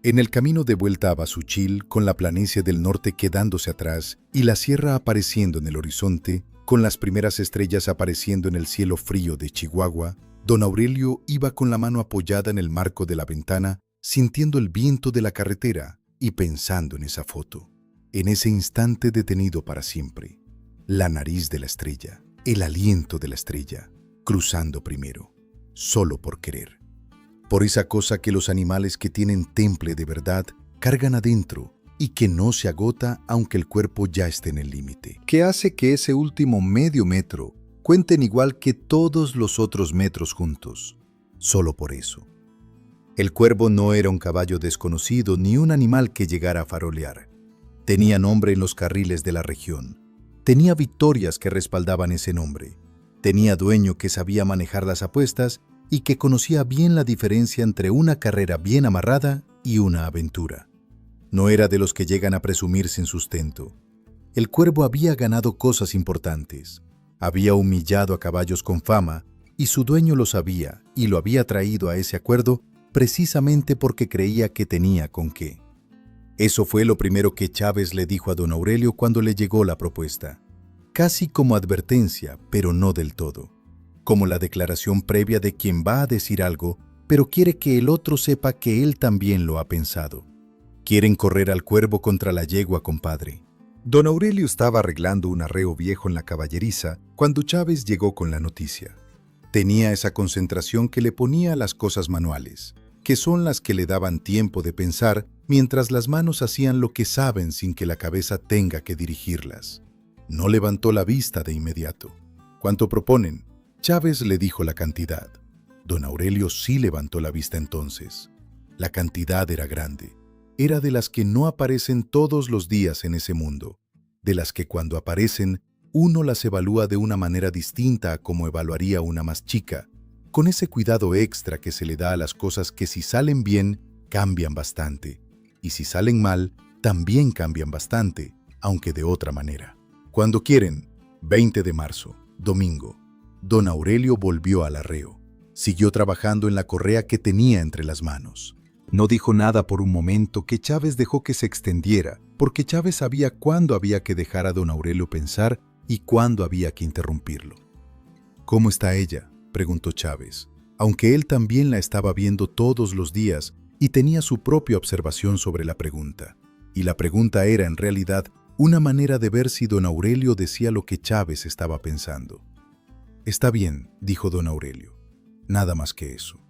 En el camino de vuelta a Basuchil, con la planicie del norte quedándose atrás y la sierra apareciendo en el horizonte, con las primeras estrellas apareciendo en el cielo frío de Chihuahua, don Aurelio iba con la mano apoyada en el marco de la ventana, sintiendo el viento de la carretera y pensando en esa foto, en ese instante detenido para siempre. La nariz de la estrella, el aliento de la estrella, cruzando primero, solo por querer. Por esa cosa que los animales que tienen temple de verdad cargan adentro y que no se agota aunque el cuerpo ya esté en el límite, que hace que ese último medio metro cuenten igual que todos los otros metros juntos, solo por eso. El cuervo no era un caballo desconocido ni un animal que llegara a farolear. Tenía nombre en los carriles de la región. Tenía victorias que respaldaban ese nombre. Tenía dueño que sabía manejar las apuestas y que conocía bien la diferencia entre una carrera bien amarrada y una aventura. No era de los que llegan a presumir sin sustento. El cuervo había ganado cosas importantes. Había humillado a caballos con fama y su dueño lo sabía y lo había traído a ese acuerdo precisamente porque creía que tenía con qué. Eso fue lo primero que Chávez le dijo a don Aurelio cuando le llegó la propuesta. Casi como advertencia, pero no del todo. Como la declaración previa de quien va a decir algo, pero quiere que el otro sepa que él también lo ha pensado. Quieren correr al cuervo contra la yegua, compadre. Don Aurelio estaba arreglando un arreo viejo en la caballeriza cuando Chávez llegó con la noticia. Tenía esa concentración que le ponía a las cosas manuales, que son las que le daban tiempo de pensar mientras las manos hacían lo que saben sin que la cabeza tenga que dirigirlas. No levantó la vista de inmediato. ¿Cuánto proponen? Chávez le dijo la cantidad. Don Aurelio sí levantó la vista entonces. La cantidad era grande. Era de las que no aparecen todos los días en ese mundo, de las que cuando aparecen, uno las evalúa de una manera distinta a como evaluaría una más chica, con ese cuidado extra que se le da a las cosas que si salen bien, cambian bastante, y si salen mal, también cambian bastante, aunque de otra manera. Cuando quieren, 20 de marzo, domingo. Don Aurelio volvió al arreo. Siguió trabajando en la correa que tenía entre las manos. No dijo nada por un momento que Chávez dejó que se extendiera, porque Chávez sabía cuándo había que dejar a don Aurelio pensar y cuándo había que interrumpirlo. ¿Cómo está ella?, preguntó Chávez, aunque él también la estaba viendo todos los días y tenía su propia observación sobre la pregunta. Y la pregunta era, en realidad, una manera de ver si don Aurelio decía lo que Chávez estaba pensando. «Está bien», dijo don Aurelio. Nada más que eso.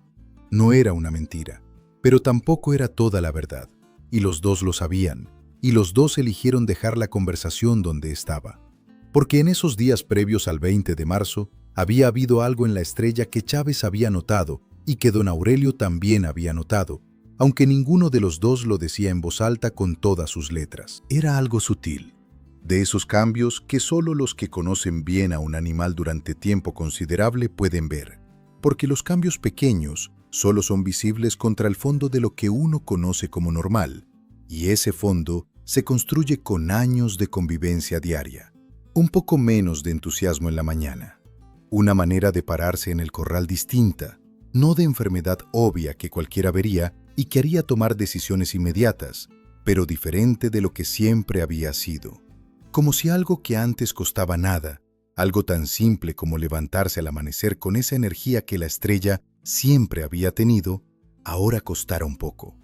No era una mentira, pero tampoco era toda la verdad, y los dos lo sabían, y los dos eligieron dejar la conversación donde estaba. Porque en esos días previos al 20 de marzo había habido algo en la estrella que Chávez había notado y que don Aurelio también había notado, aunque ninguno de los dos lo decía en voz alta con todas sus letras. Era algo sutil. De esos cambios que solo los que conocen bien a un animal durante tiempo considerable pueden ver, porque los cambios pequeños solo son visibles contra el fondo de lo que uno conoce como normal, Y ese fondo se construye con años de convivencia diaria. Un poco menos de entusiasmo en la mañana. Una manera de pararse en el corral distinta, no de enfermedad obvia que cualquiera vería y que haría tomar decisiones inmediatas, pero diferente de lo que siempre había sido. Como si algo que antes costaba nada, algo tan simple como levantarse al amanecer con esa energía que la estrella siempre había tenido, ahora costara un poco.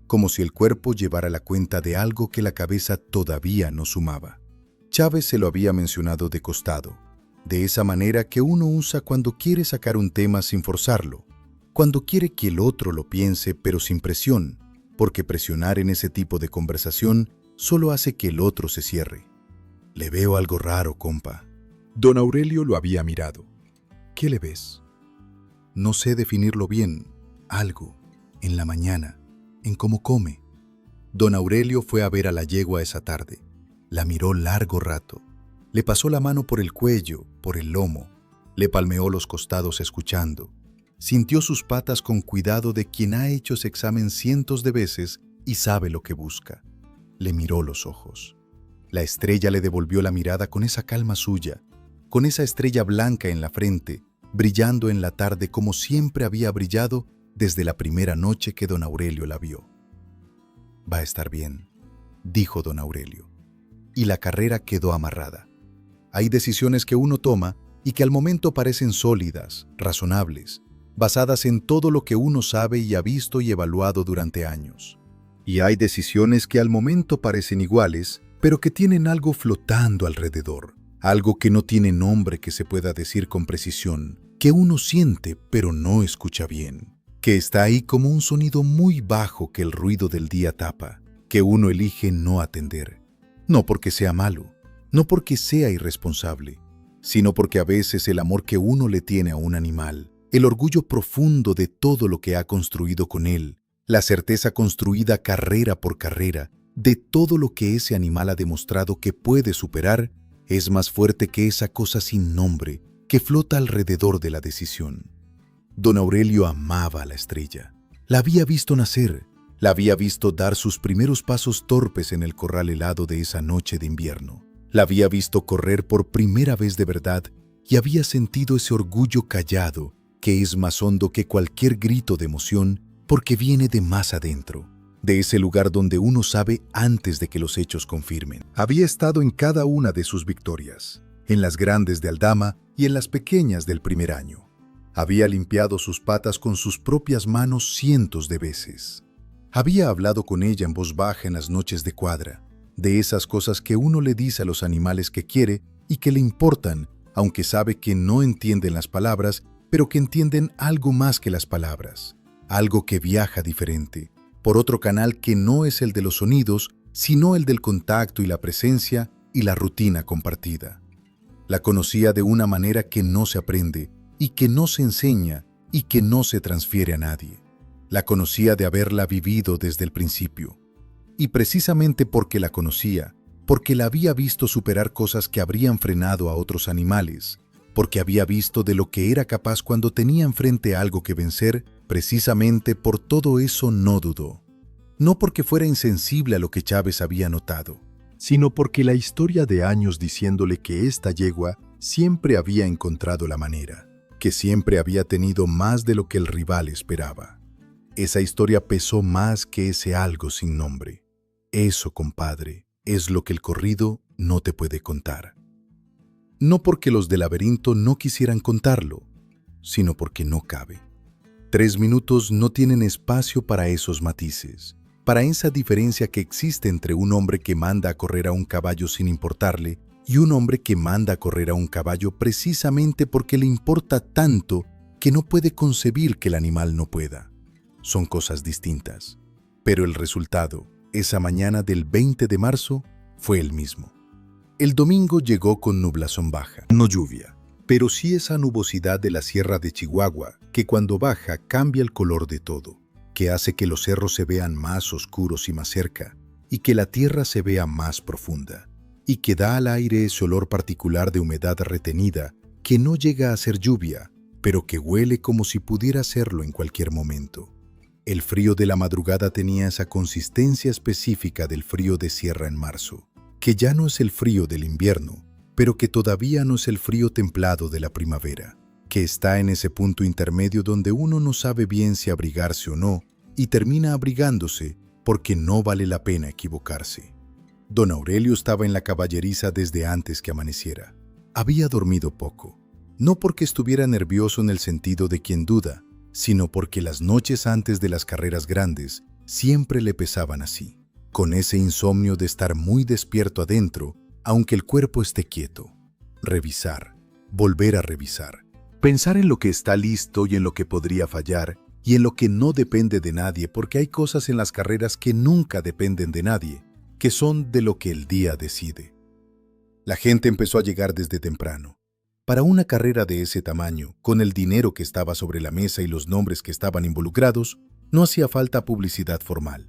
Como si el cuerpo llevara la cuenta de algo que la cabeza todavía no sumaba. Chávez se lo había mencionado de costado, de esa manera que uno usa cuando quiere sacar un tema sin forzarlo, cuando quiere que el otro lo piense pero sin presión, porque presionar en ese tipo de conversación solo hace que el otro se cierre. Le veo algo raro, compa. Don Aurelio lo había mirado. ¿Qué le ves? No sé definirlo bien. Algo, en la mañana, en cómo come. Don Aurelio fue a ver a la yegua esa tarde. La miró largo rato. Le pasó la mano por el cuello, por el lomo. Le palmeó los costados escuchando. Sintió sus patas con cuidado de quien ha hecho ese examen cientos de veces y sabe lo que busca. Le miró los ojos. La estrella le devolvió la mirada con esa calma suya, con esa estrella blanca en la frente, brillando en la tarde como siempre había brillado desde la primera noche que don Aurelio la vio. «Va a estar bien», dijo don Aurelio. Y la carrera quedó amarrada. Hay decisiones que uno toma y que al momento parecen sólidas, razonables, basadas en todo lo que uno sabe y ha visto y evaluado durante años. Y hay decisiones que al momento parecen iguales, pero que tienen algo flotando alrededor, algo que no tiene nombre que se pueda decir con precisión, que uno siente pero no escucha bien, que está ahí como un sonido muy bajo que el ruido del día tapa, que uno elige no atender. No porque sea malo, no porque sea irresponsable, sino porque a veces el amor que uno le tiene a un animal, el orgullo profundo de todo lo que ha construido con él, la certeza construida carrera por carrera, de todo lo que ese animal ha demostrado que puede superar, es más fuerte que esa cosa sin nombre que flota alrededor de la decisión. Don Aurelio amaba a la estrella. La había visto nacer, la había visto dar sus primeros pasos torpes en el corral helado de esa noche de invierno. La había visto correr por primera vez de verdad y había sentido ese orgullo callado que es más hondo que cualquier grito de emoción porque viene de más adentro, de ese lugar donde uno sabe antes de que los hechos confirmen. Había estado en cada una de sus victorias, en las grandes de Aldama y en las pequeñas del primer año. Había limpiado sus patas con sus propias manos cientos de veces. Había hablado con ella en voz baja en las noches de cuadra, de esas cosas que uno le dice a los animales que quiere y que le importan, aunque sabe que no entienden las palabras, pero que entienden algo más que las palabras, algo que viaja diferente, por otro canal que no es el de los sonidos, sino el del contacto y la presencia y la rutina compartida. La conocía de una manera que no se aprende, y que no se enseña, y que no se transfiere a nadie. La conocía de haberla vivido desde el principio. Y precisamente porque la conocía, porque la había visto superar cosas que habrían frenado a otros animales, porque había visto de lo que era capaz cuando tenía enfrente algo que vencer, precisamente por todo eso no dudó. No porque fuera insensible a lo que Chávez había notado, sino porque la historia de años diciéndole que esta yegua siempre había encontrado la manera, que siempre había tenido más de lo que el rival esperaba. Esa historia pesó más que ese algo sin nombre. Eso, compadre, es lo que el corrido no te puede contar. No porque los del laberinto no quisieran contarlo, sino porque no cabe. 3 minutos no tienen espacio para esos matices, para esa diferencia que existe entre un hombre que manda a correr a un caballo sin importarle y un hombre que manda a correr a un caballo precisamente porque le importa tanto que no puede concebir que el animal no pueda. Son cosas distintas, pero el resultado, esa mañana del 20 de marzo, fue el mismo. El domingo llegó con nublazón baja, no lluvia, pero sí esa nubosidad de la sierra de Chihuahua que cuando baja cambia el color de todo, que hace que los cerros se vean más oscuros y más cerca, y que la tierra se vea más profunda, y que da al aire ese olor particular de humedad retenida que no llega a ser lluvia, pero que huele como si pudiera serlo en cualquier momento. El frío de la madrugada tenía esa consistencia específica del frío de sierra en marzo, que ya no es el frío del invierno, pero que todavía no es el frío templado de la primavera, que está en ese punto intermedio donde uno no sabe bien si abrigarse o no, y termina abrigándose porque no vale la pena equivocarse. Don Aurelio estaba en la caballeriza desde antes que amaneciera. Había dormido poco, no porque estuviera nervioso en el sentido de quien duda, sino porque las noches antes de las carreras grandes siempre le pesaban así, con ese insomnio de estar muy despierto adentro, aunque el cuerpo esté quieto. Revisar, volver a revisar, pensar en lo que está listo y en lo que podría fallar, y en lo que no depende de nadie, porque hay cosas en las carreras que nunca dependen de nadie, que son de lo que el día decide. La gente empezó a llegar desde temprano. Para una carrera de ese tamaño, con el dinero que estaba sobre la mesa y los nombres que estaban involucrados, no hacía falta publicidad formal.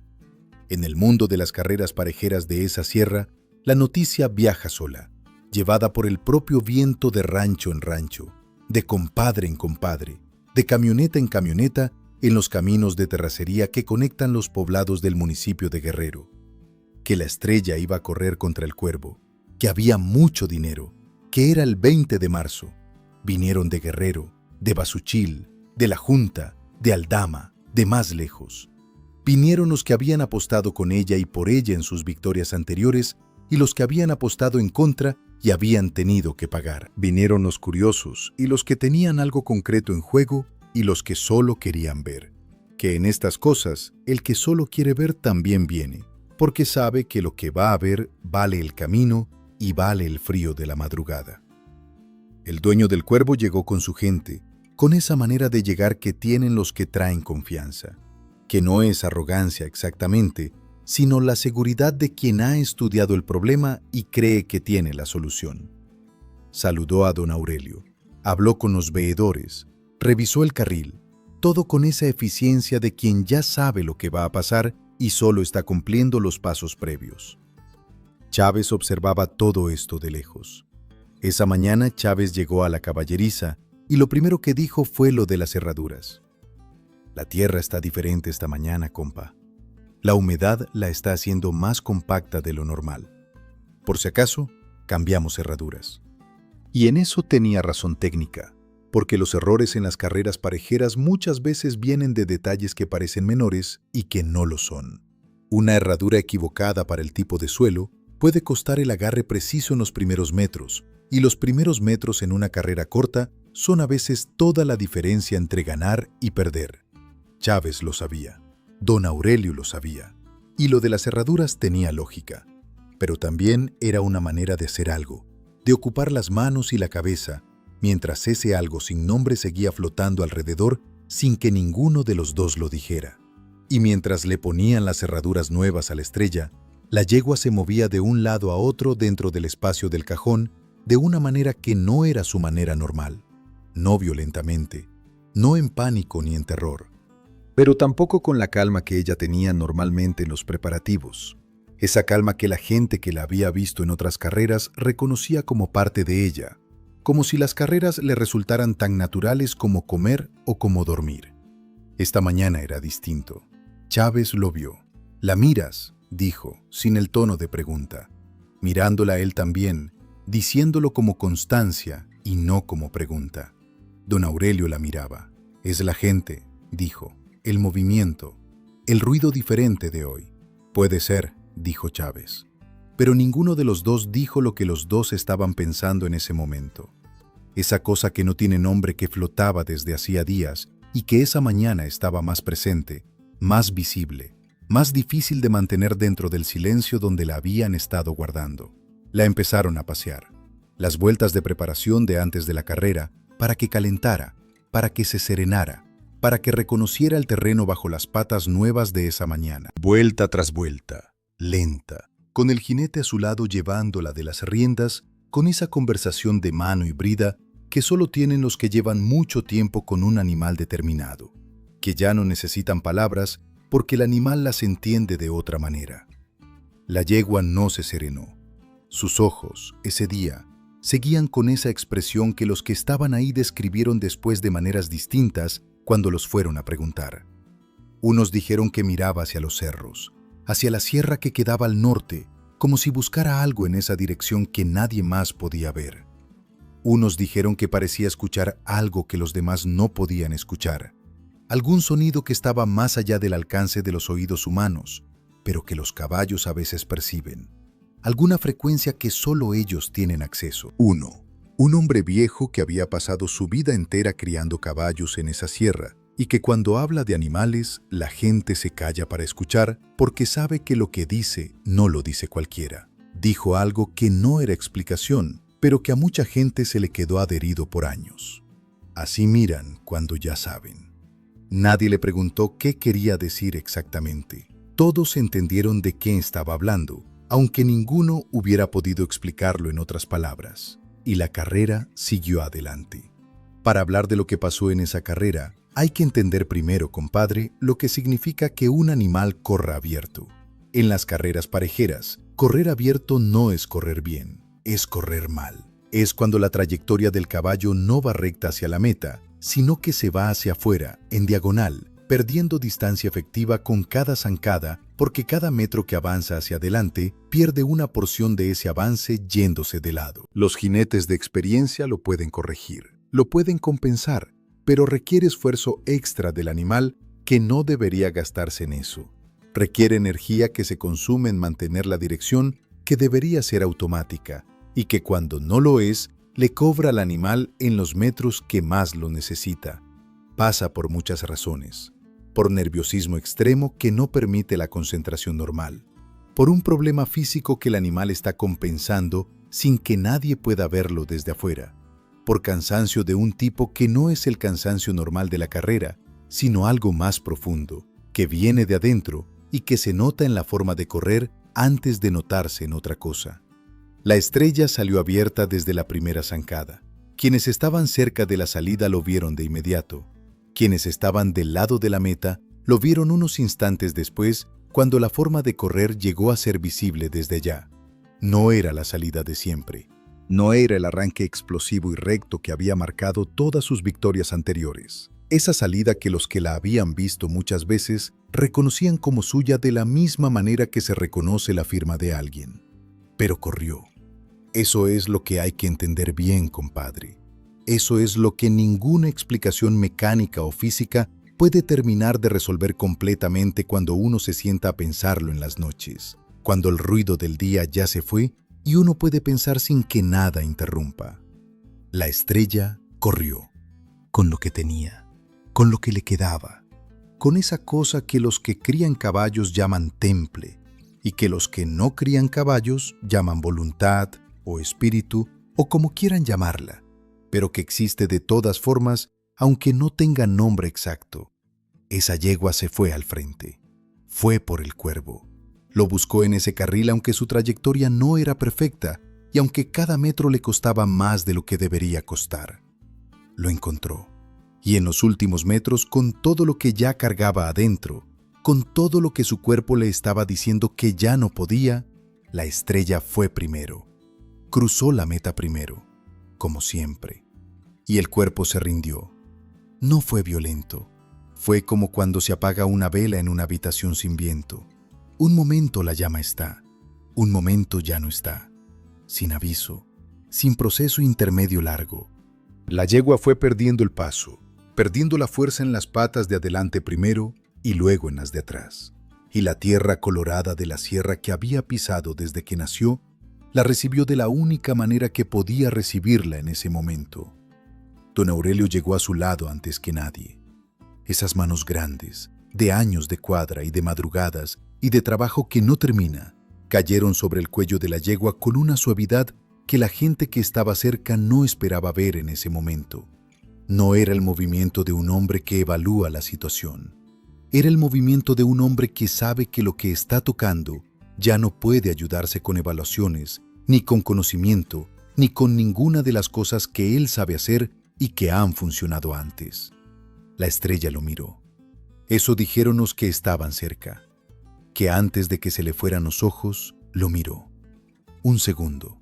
En el mundo de las carreras parejeras de esa sierra, la noticia viaja sola, llevada por el propio viento de rancho en rancho, de compadre en compadre, de camioneta en camioneta, en los caminos de terracería que conectan los poblados del municipio de Guerrero. Que la estrella iba a correr contra el cuervo, que había mucho dinero, que era el 20 de marzo. Vinieron de Guerrero, de Basuchil, de La Junta, de Aldama, de más lejos. Vinieron los que habían apostado con ella y por ella en sus victorias anteriores y los que habían apostado en contra y habían tenido que pagar. Vinieron los curiosos y los que tenían algo concreto en juego y los que solo querían ver. Que en estas cosas, el que solo quiere ver también viene, porque sabe que lo que va a ver vale el camino y vale el frío de la madrugada. El dueño del cuervo llegó con su gente, con esa manera de llegar que tienen los que traen confianza, que no es arrogancia exactamente, sino la seguridad de quien ha estudiado el problema y cree que tiene la solución. Saludó a don Aurelio, habló con los veedores, revisó el carril, todo con esa eficiencia de quien ya sabe lo que va a pasar y solo está cumpliendo los pasos previos. Chávez observaba todo esto de lejos. Esa mañana Chávez llegó a la caballeriza y lo primero que dijo fue lo de las herraduras. La tierra está diferente esta mañana, compa. La humedad la está haciendo más compacta de lo normal. Por si acaso, cambiamos herraduras. Y en eso tenía razón técnica, porque los errores en las carreras parejeras muchas veces vienen de detalles que parecen menores y que no lo son. Una herradura equivocada para el tipo de suelo puede costar el agarre preciso en los primeros metros, y los primeros metros en una carrera corta son a veces toda la diferencia entre ganar y perder. Chávez lo sabía, don Aurelio lo sabía, y lo de las herraduras tenía lógica, pero también era una manera de hacer algo, de ocupar las manos y la cabeza, mientras ese algo sin nombre seguía flotando alrededor sin que ninguno de los dos lo dijera. Y mientras le ponían las herraduras nuevas a la estrella, la yegua se movía de un lado a otro dentro del espacio del cajón de una manera que no era su manera normal, no violentamente, no en pánico ni en terror, pero tampoco con la calma que ella tenía normalmente en los preparativos, esa calma que la gente que la había visto en otras carreras reconocía como parte de ella, como si las carreras le resultaran tan naturales como comer o como dormir. Esta mañana era distinto. Chávez lo vio. «¿La miras?», dijo, sin el tono de pregunta, mirándola a él también, diciéndolo como constancia y no como pregunta. Don Aurelio la miraba. «Es la gente», dijo, «el movimiento, el ruido diferente de hoy». «Puede ser», dijo Chávez. Pero ninguno de los dos dijo lo que los dos estaban pensando en ese momento. Esa cosa que no tiene nombre que flotaba desde hacía días y que esa mañana estaba más presente, más visible, más difícil de mantener dentro del silencio donde la habían estado guardando. La empezaron a pasear. Las vueltas de preparación de antes de la carrera, para que calentara, para que se serenara, para que reconociera el terreno bajo las patas nuevas de esa mañana. Vuelta tras vuelta, lenta, con el jinete a su lado llevándola de las riendas, con esa conversación de mano y brida que solo tienen los que llevan mucho tiempo con un animal determinado, que ya no necesitan palabras porque el animal las entiende de otra manera. La yegua no se serenó. Sus ojos, ese día, seguían con esa expresión que los que estaban ahí describieron después de maneras distintas cuando los fueron a preguntar. Unos dijeron que miraba hacia los cerros, hacia la sierra que quedaba al norte, como si buscara algo en esa dirección que nadie más podía ver. Unos dijeron que parecía escuchar algo que los demás no podían escuchar, algún sonido que estaba más allá del alcance de los oídos humanos, pero que los caballos a veces perciben, alguna frecuencia que solo ellos tienen acceso. 1. Un hombre viejo que había pasado su vida entera criando caballos en esa sierra, y que cuando habla de animales, la gente se calla para escuchar porque sabe que lo que dice no lo dice cualquiera. Dijo algo que no era explicación, pero que a mucha gente se le quedó adherido por años. Así miran cuando ya saben. Nadie le preguntó qué quería decir exactamente. Todos entendieron de qué estaba hablando, aunque ninguno hubiera podido explicarlo en otras palabras. Y la carrera siguió adelante. Para hablar de lo que pasó en esa carrera, hay que entender primero, compadre, lo que significa que un animal corra abierto. En las carreras parejeras, correr abierto no es correr bien, es correr mal. Es cuando la trayectoria del caballo no va recta hacia la meta, sino que se va hacia afuera, en diagonal, perdiendo distancia efectiva con cada zancada, porque cada metro que avanza hacia adelante pierde una porción de ese avance yéndose de lado. Los jinetes de experiencia lo pueden corregir, lo pueden compensar, pero requiere esfuerzo extra del animal que no debería gastarse en eso. Requiere energía que se consume en mantener la dirección que debería ser automática y que cuando no lo es, le cobra al animal en los metros que más lo necesita. Pasa por muchas razones. Por nerviosismo extremo que no permite la concentración normal. Por un problema físico que el animal está compensando sin que nadie pueda verlo desde afuera. Por cansancio de un tipo que no es el cansancio normal de la carrera, sino algo más profundo, que viene de adentro y que se nota en la forma de correr antes de notarse en otra cosa. La estrella salió abierta desde la primera zancada. Quienes estaban cerca de la salida lo vieron de inmediato. Quienes estaban del lado de la meta lo vieron unos instantes después, cuando la forma de correr llegó a ser visible desde allá. No era la salida de siempre. No era el arranque explosivo y recto que había marcado todas sus victorias anteriores. Esa salida que los que la habían visto muchas veces reconocían como suya de la misma manera que se reconoce la firma de alguien. Pero corrió. Eso es lo que hay que entender bien, compadre. Eso es lo que ninguna explicación mecánica o física puede terminar de resolver completamente cuando uno se sienta a pensarlo en las noches, cuando el ruido del día ya se fue y uno puede pensar sin que nada interrumpa. La estrella corrió, con lo que tenía, con lo que le quedaba, con esa cosa que los que crían caballos llaman temple y que los que no crían caballos llaman voluntad o espíritu o como quieran llamarla, pero que existe de todas formas aunque no tenga nombre exacto. Esa yegua se fue al frente, fue por el cuervo. Lo buscó en ese carril aunque su trayectoria no era perfecta y aunque cada metro le costaba más de lo que debería costar. Lo encontró. Y en los últimos metros, con todo lo que ya cargaba adentro, con todo lo que su cuerpo le estaba diciendo que ya no podía, la estrella fue primero. Cruzó la meta primero, como siempre. Y el cuerpo se rindió. No fue violento. Fue como cuando se apaga una vela en una habitación sin viento. Un momento la llama está, un momento ya no está. Sin aviso, sin proceso intermedio largo. La yegua fue perdiendo el paso, perdiendo la fuerza en las patas de adelante primero y luego en las de atrás. Y la tierra colorada de la sierra que había pisado desde que nació, la recibió de la única manera que podía recibirla en ese momento. Don Aurelio llegó a su lado antes que nadie. Esas manos grandes, de años de cuadra y de madrugadas y de trabajo que no termina, cayeron sobre el cuello de la yegua con una suavidad que la gente que estaba cerca no esperaba ver en ese momento. No era el movimiento de un hombre que evalúa la situación. Era el movimiento de un hombre que sabe que lo que está tocando ya no puede ayudarse con evaluaciones, ni con conocimiento, ni con ninguna de las cosas que él sabe hacer y que han funcionado antes. La estrella lo miró. Eso dijeron los que estaban cerca, que antes de que se le fueran los ojos, lo miró. 1 segundo,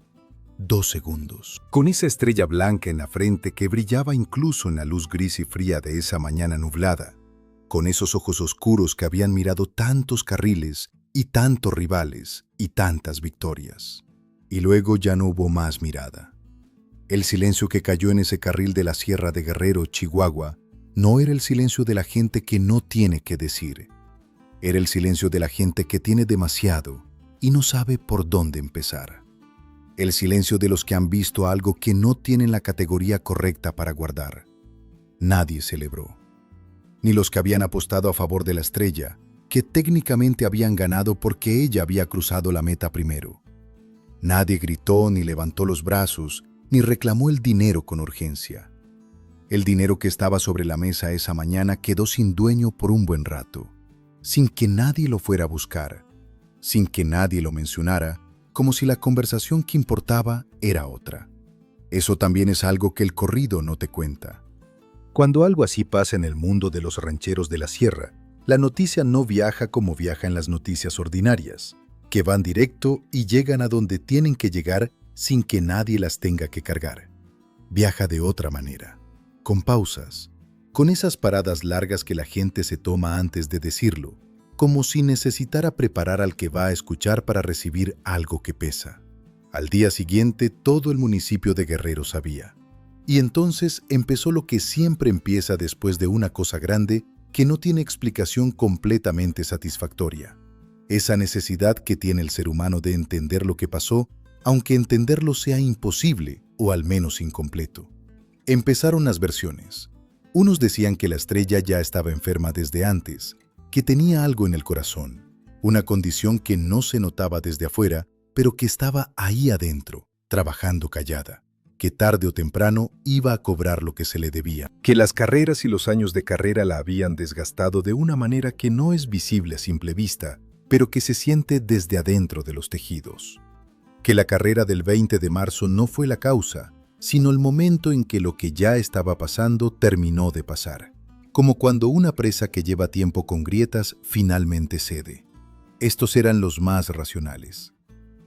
2 segundos. Con esa estrella blanca en la frente que brillaba incluso en la luz gris y fría de esa mañana nublada, con esos ojos oscuros que habían mirado tantos carriles y tantos rivales y tantas victorias. Y luego ya no hubo más mirada. El silencio que cayó en ese carril de la Sierra de Guerrero, Chihuahua, no era el silencio de la gente que no tiene que decir. Era el silencio de la gente que tiene demasiado y no sabe por dónde empezar. El silencio de los que han visto algo que no tienen la categoría correcta para guardar. Nadie celebró. Ni los que habían apostado a favor de la estrella, que técnicamente habían ganado porque ella había cruzado la meta primero. Nadie gritó, ni levantó los brazos, ni reclamó el dinero con urgencia. El dinero que estaba sobre la mesa esa mañana quedó sin dueño por un buen rato, sin que nadie lo fuera a buscar, sin que nadie lo mencionara, como si la conversación que importaba era otra. Eso también es algo que el corrido no te cuenta. Cuando algo así pasa en el mundo de los rancheros de la sierra, la noticia no viaja como viaja en las noticias ordinarias, que van directo y llegan a donde tienen que llegar sin que nadie las tenga que cargar. Viaja de otra manera, con pausas, con esas paradas largas que la gente se toma antes de decirlo, como si necesitara preparar al que va a escuchar para recibir algo que pesa. Al día siguiente, todo el municipio de Guerrero sabía. Y entonces empezó lo que siempre empieza después de una cosa grande que no tiene explicación completamente satisfactoria. Esa necesidad que tiene el ser humano de entender lo que pasó, aunque entenderlo sea imposible o al menos incompleto. Empezaron las versiones. Unos decían que la estrella ya estaba enferma desde antes, que tenía algo en el corazón, una condición que no se notaba desde afuera, pero que estaba ahí adentro, trabajando callada, que tarde o temprano iba a cobrar lo que se le debía, que las carreras y los años de carrera la habían desgastado de una manera que no es visible a simple vista, pero que se siente desde adentro de los tejidos. Que la carrera del 20 de marzo no fue la causa, sino el momento en que lo que ya estaba pasando terminó de pasar. Como cuando una presa que lleva tiempo con grietas finalmente cede. Estos eran los más racionales.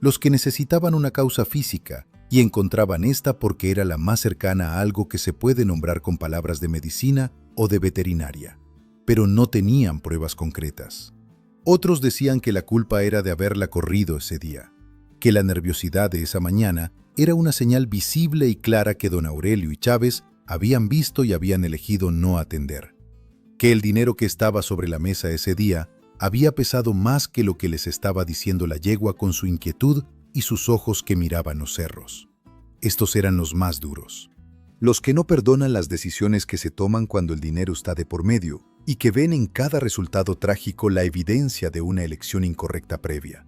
Los que necesitaban una causa física y encontraban esta porque era la más cercana a algo que se puede nombrar con palabras de medicina o de veterinaria, pero no tenían pruebas concretas. Otros decían que la culpa era de haberla corrido ese día, que la nerviosidad de esa mañana era una señal visible y clara que don Aurelio y Chávez habían visto y habían elegido no atender. Que el dinero que estaba sobre la mesa ese día había pesado más que lo que les estaba diciendo la yegua con su inquietud y sus ojos que miraban los cerros. Estos eran los más duros. Los que no perdonan las decisiones que se toman cuando el dinero está de por medio y que ven en cada resultado trágico la evidencia de una elección incorrecta previa.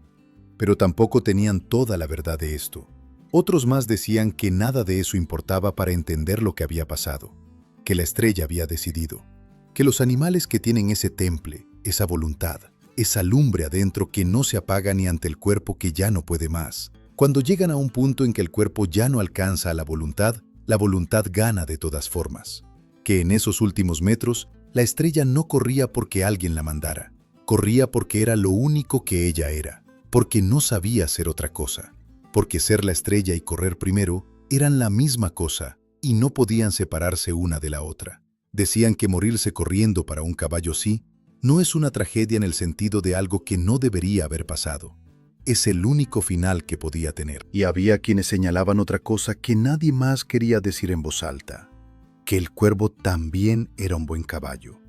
Pero tampoco tenían toda la verdad de esto. Otros más decían que nada de eso importaba para entender lo que había pasado, que la estrella había decidido, que los animales que tienen ese temple, esa voluntad, esa lumbre adentro que no se apaga ni ante el cuerpo que ya no puede más. Cuando llegan a un punto en que el cuerpo ya no alcanza a la voluntad gana de todas formas. Que en esos últimos metros, la estrella no corría porque alguien la mandara. Corría porque era lo único que ella era, porque no sabía ser otra cosa. Porque ser la estrella y correr primero eran la misma cosa y no podían separarse una de la otra. Decían que morirse corriendo para un caballo sí no es una tragedia en el sentido de algo que no debería haber pasado. Es el único final que podía tener. Y había quienes señalaban otra cosa que nadie más quería decir en voz alta, que el cuervo también era un buen caballo,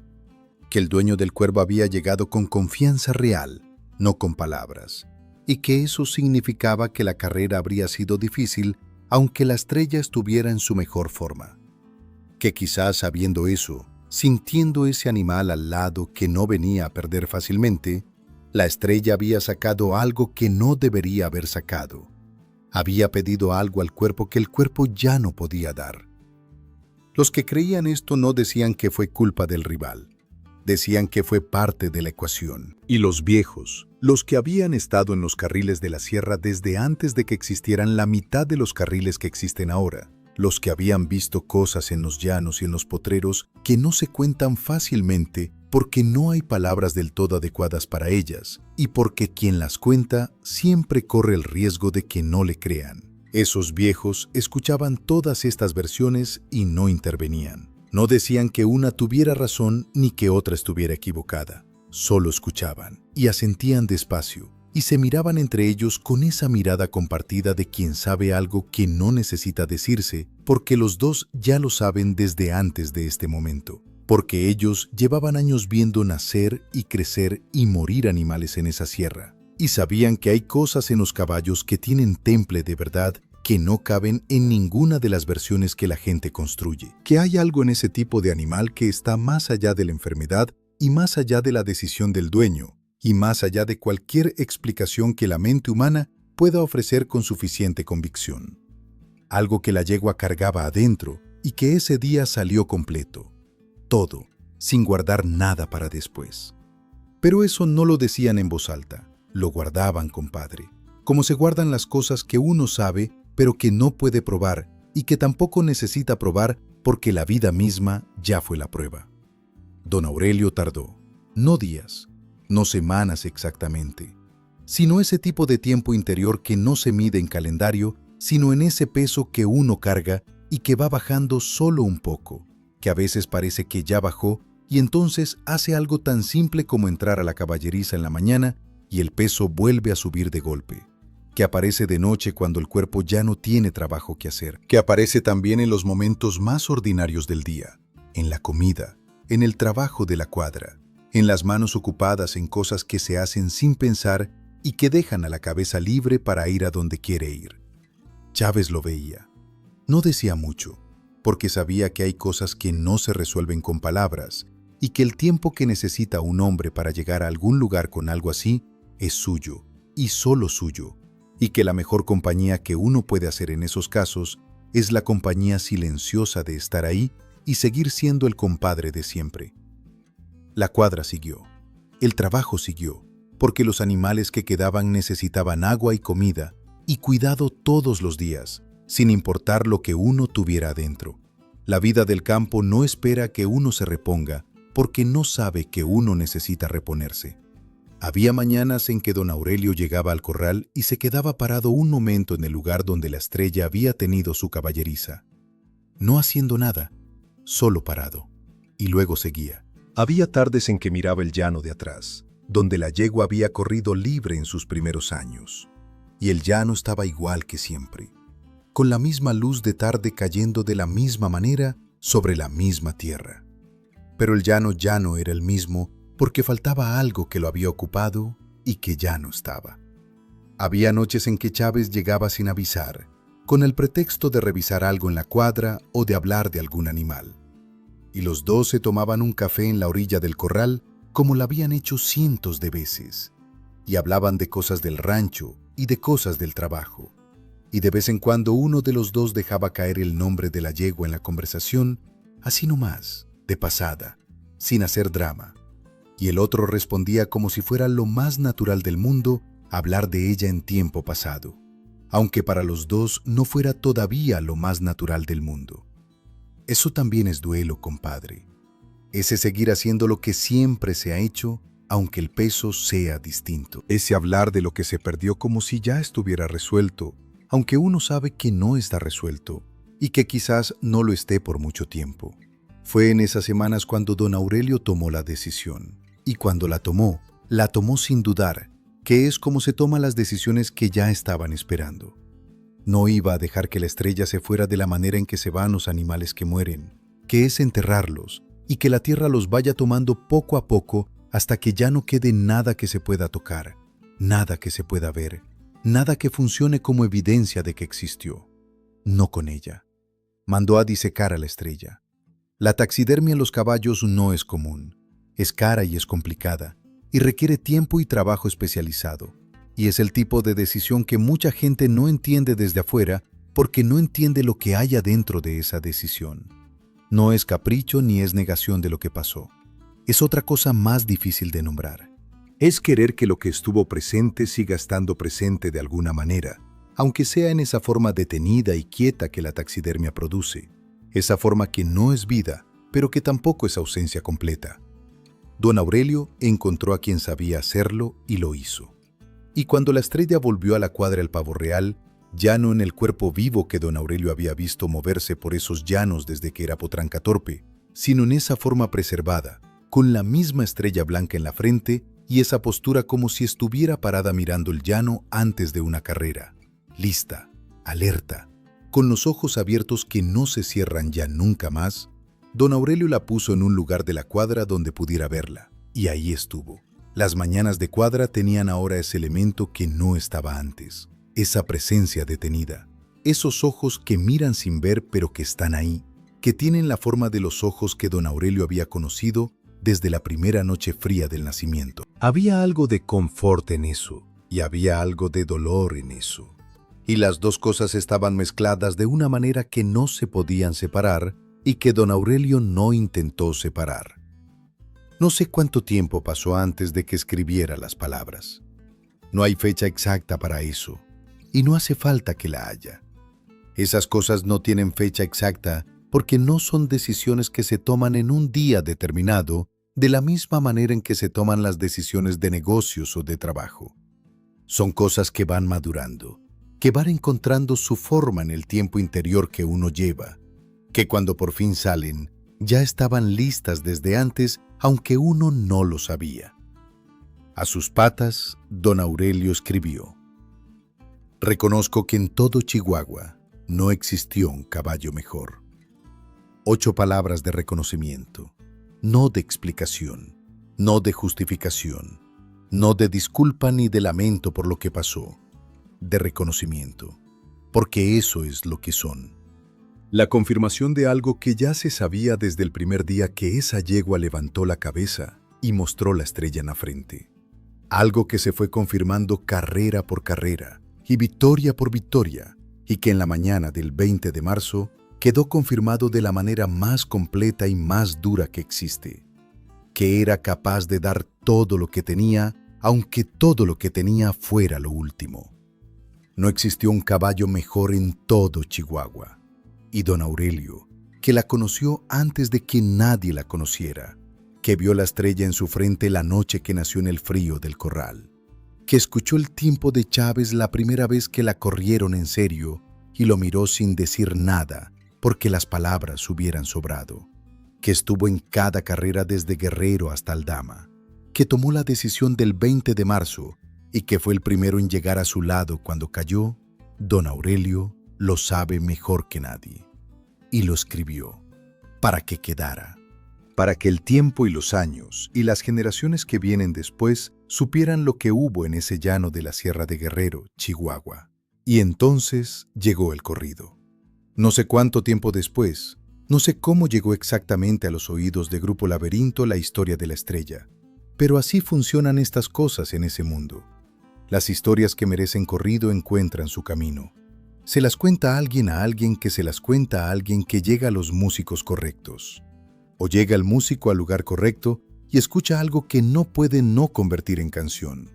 que el dueño del cuervo había llegado con confianza real, no con palabras, y que eso significaba que la carrera habría sido difícil aunque la estrella estuviera en su mejor forma. Que quizás sabiendo eso, sintiendo ese animal al lado que no venía a perder fácilmente, la estrella había sacado algo que no debería haber sacado. Había pedido algo al cuerpo que el cuerpo ya no podía dar. Los que creían esto no decían que fue culpa del rival. Decían que fue parte de la ecuación. Y los viejos, los que habían estado en los carriles de la sierra desde antes de que existieran la mitad de los carriles que existen ahora, los que habían visto cosas en los llanos y en los potreros que no se cuentan fácilmente porque no hay palabras del todo adecuadas para ellas y porque quien las cuenta siempre corre el riesgo de que no le crean. Esos viejos escuchaban todas estas versiones y no intervenían. No decían que una tuviera razón ni que otra estuviera equivocada. Solo escuchaban y asentían despacio y se miraban entre ellos con esa mirada compartida de quien sabe algo que no necesita decirse porque los dos ya lo saben desde antes de este momento. Porque ellos llevaban años viendo nacer y crecer y morir animales en esa sierra. Y sabían que hay cosas en los caballos que tienen temple de verdad que no caben en ninguna de las versiones que la gente construye. Que hay algo en ese tipo de animal que está más allá de la enfermedad y más allá de la decisión del dueño, y más allá de cualquier explicación que la mente humana pueda ofrecer con suficiente convicción. Algo que la yegua cargaba adentro y que ese día salió completo. Todo, sin guardar nada para después. Pero eso no lo decían en voz alta, lo guardaban, compadre, como se guardan las cosas que uno sabe, pero que no puede probar y que tampoco necesita probar porque la vida misma ya fue la prueba. Don Aurelio tardó, no días, no semanas exactamente, sino ese tipo de tiempo interior que no se mide en calendario, sino en ese peso que uno carga y que va bajando solo un poco, que a veces parece que ya bajó y entonces hace algo tan simple como entrar a la caballeriza en la mañana y el peso vuelve a subir de golpe, que aparece de noche cuando el cuerpo ya no tiene trabajo que hacer, que aparece también en los momentos más ordinarios del día, en la comida, en el trabajo de la cuadra, en las manos ocupadas en cosas que se hacen sin pensar y que dejan a la cabeza libre para ir a donde quiere ir. Chávez lo veía. No decía mucho, porque sabía que hay cosas que no se resuelven con palabras y que el tiempo que necesita un hombre para llegar a algún lugar con algo así es suyo y solo suyo, y que la mejor compañía que uno puede hacer en esos casos es la compañía silenciosa de estar ahí y seguir siendo el compadre de siempre. La cuadra siguió, el trabajo siguió, porque los animales que quedaban necesitaban agua y comida y cuidado todos los días, sin importar lo que uno tuviera adentro. La vida del campo no espera que uno se reponga, porque no sabe que uno necesita reponerse. Había mañanas en que don Aurelio llegaba al corral y se quedaba parado un momento en el lugar donde la estrella había tenido su caballeriza. No haciendo nada, solo parado, y luego seguía. Había tardes en que miraba el llano de atrás, donde la yegua había corrido libre en sus primeros años, y el llano estaba igual que siempre, con la misma luz de tarde cayendo de la misma manera sobre la misma tierra. Pero el llano ya no era el mismo porque faltaba algo que lo había ocupado y que ya no estaba. Había noches en que Chávez llegaba sin avisar, con el pretexto de revisar algo en la cuadra o de hablar de algún animal. Y los dos se tomaban un café en la orilla del corral como lo habían hecho cientos de veces, y hablaban de cosas del rancho y de cosas del trabajo. Y de vez en cuando uno de los dos dejaba caer el nombre de la yegua en la conversación, así nomás, de pasada, sin hacer drama. Y el otro respondía como si fuera lo más natural del mundo hablar de ella en tiempo pasado, aunque para los dos no fuera todavía lo más natural del mundo. Eso también es duelo, compadre. Ese seguir haciendo lo que siempre se ha hecho, aunque el peso sea distinto. Ese hablar de lo que se perdió como si ya estuviera resuelto, aunque uno sabe que no está resuelto y que quizás no lo esté por mucho tiempo. Fue en esas semanas cuando don Aurelio tomó la decisión. Y cuando la tomó sin dudar, que es como se toman las decisiones que ya estaban esperando. No iba a dejar que la estrella se fuera de la manera en que se van los animales que mueren, que es enterrarlos y que la tierra los vaya tomando poco a poco hasta que ya no quede nada que se pueda tocar, nada que se pueda ver, nada que funcione como evidencia de que existió. No con ella. Mandó a disecar a la estrella. La taxidermia en los caballos no es común. Es cara y es complicada, y requiere tiempo y trabajo especializado, y es el tipo de decisión que mucha gente no entiende desde afuera porque no entiende lo que hay adentro de esa decisión. No es capricho ni es negación de lo que pasó. Es otra cosa más difícil de nombrar. Es querer que lo que estuvo presente siga estando presente de alguna manera, aunque sea en esa forma detenida y quieta que la taxidermia produce, esa forma que no es vida, pero que tampoco es ausencia completa. Don Aurelio encontró a quien sabía hacerlo y lo hizo. Y cuando la estrella volvió a la cuadra del pavo real, ya no en el cuerpo vivo que don Aurelio había visto moverse por esos llanos desde que era potranca torpe, sino en esa forma preservada, con la misma estrella blanca en la frente y esa postura como si estuviera parada mirando el llano antes de una carrera, lista, alerta, con los ojos abiertos que no se cierran ya nunca más. Don Aurelio la puso en un lugar de la cuadra donde pudiera verla, y ahí estuvo. Las mañanas de cuadra tenían ahora ese elemento que no estaba antes, esa presencia detenida, esos ojos que miran sin ver pero que están ahí, que tienen la forma de los ojos que don Aurelio había conocido desde la primera noche fría del nacimiento. Había algo de confort en eso, y había algo de dolor en eso. Y las dos cosas estaban mezcladas de una manera que no se podían separar y que don Aurelio no intentó separar. No sé cuánto tiempo pasó antes de que escribiera las palabras. No hay fecha exacta para eso, y no hace falta que la haya. Esas cosas no tienen fecha exacta porque no son decisiones que se toman en un día determinado de la misma manera en que se toman las decisiones de negocios o de trabajo. Son cosas que van madurando, que van encontrando su forma en el tiempo interior que uno lleva, que cuando por fin salen, ya estaban listas desde antes, aunque uno no lo sabía. A sus patas, don Aurelio escribió: reconozco que en todo Chihuahua no existió un caballo mejor. 8 palabras de reconocimiento, no de explicación, no de justificación, no de disculpa ni de lamento por lo que pasó, de reconocimiento, porque eso es lo que son. La confirmación de algo que ya se sabía desde el primer día que esa yegua levantó la cabeza y mostró la estrella en la frente. Algo que se fue confirmando carrera por carrera y victoria por victoria, y que en la mañana del 20 de marzo quedó confirmado de la manera más completa y más dura que existe, que era capaz de dar todo lo que tenía, aunque todo lo que tenía fuera lo último. No existió un caballo mejor en todo Chihuahua. Y don Aurelio, que la conoció antes de que nadie la conociera, que vio la estrella en su frente la noche que nació en el frío del corral, que escuchó el tiempo de Chávez la primera vez que la corrieron en serio y lo miró sin decir nada porque las palabras hubieran sobrado, que estuvo en cada carrera desde Guerrero hasta Aldama, que tomó la decisión del 20 de marzo y que fue el primero en llegar a su lado cuando cayó, don Aurelio lo sabe mejor que nadie. Y lo escribió para que quedara, para que el tiempo y los años y las generaciones que vienen después supieran lo que hubo en ese llano de la Sierra de Guerrero, Chihuahua. Y entonces llegó el corrido. No sé cuánto tiempo después, no sé cómo llegó exactamente a los oídos de Grupo Laberinto la historia de la estrella, pero así funcionan estas cosas en ese mundo. Las historias que merecen corrido encuentran su camino. Se las cuenta a alguien que se las cuenta a alguien que llega a los músicos correctos. O llega el músico al lugar correcto y escucha algo que no puede no convertir en canción.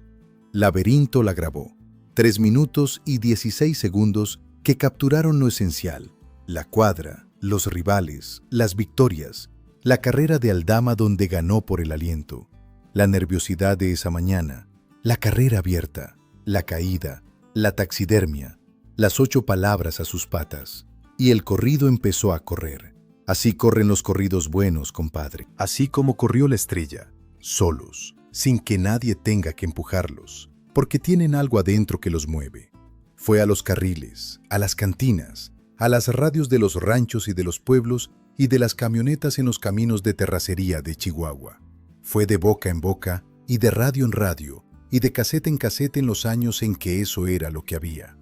Laberinto la grabó. 3 minutos y 16 segundos que capturaron lo esencial, la cuadra, los rivales, las victorias, la carrera de Aldama donde ganó por el aliento, la nerviosidad de esa mañana, la carrera abierta, la caída, la taxidermia, las 8 palabras a sus patas, y el corrido empezó a correr. Así corren los corridos buenos, compadre, así como corrió la estrella, solos, sin que nadie tenga que empujarlos, porque tienen algo adentro que los mueve. Fue a los carriles, a las cantinas, a las radios de los ranchos y de los pueblos y de las camionetas en los caminos de terracería de Chihuahua. Fue de boca en boca y de radio en radio y de casete en casete en los años en que eso era lo que había.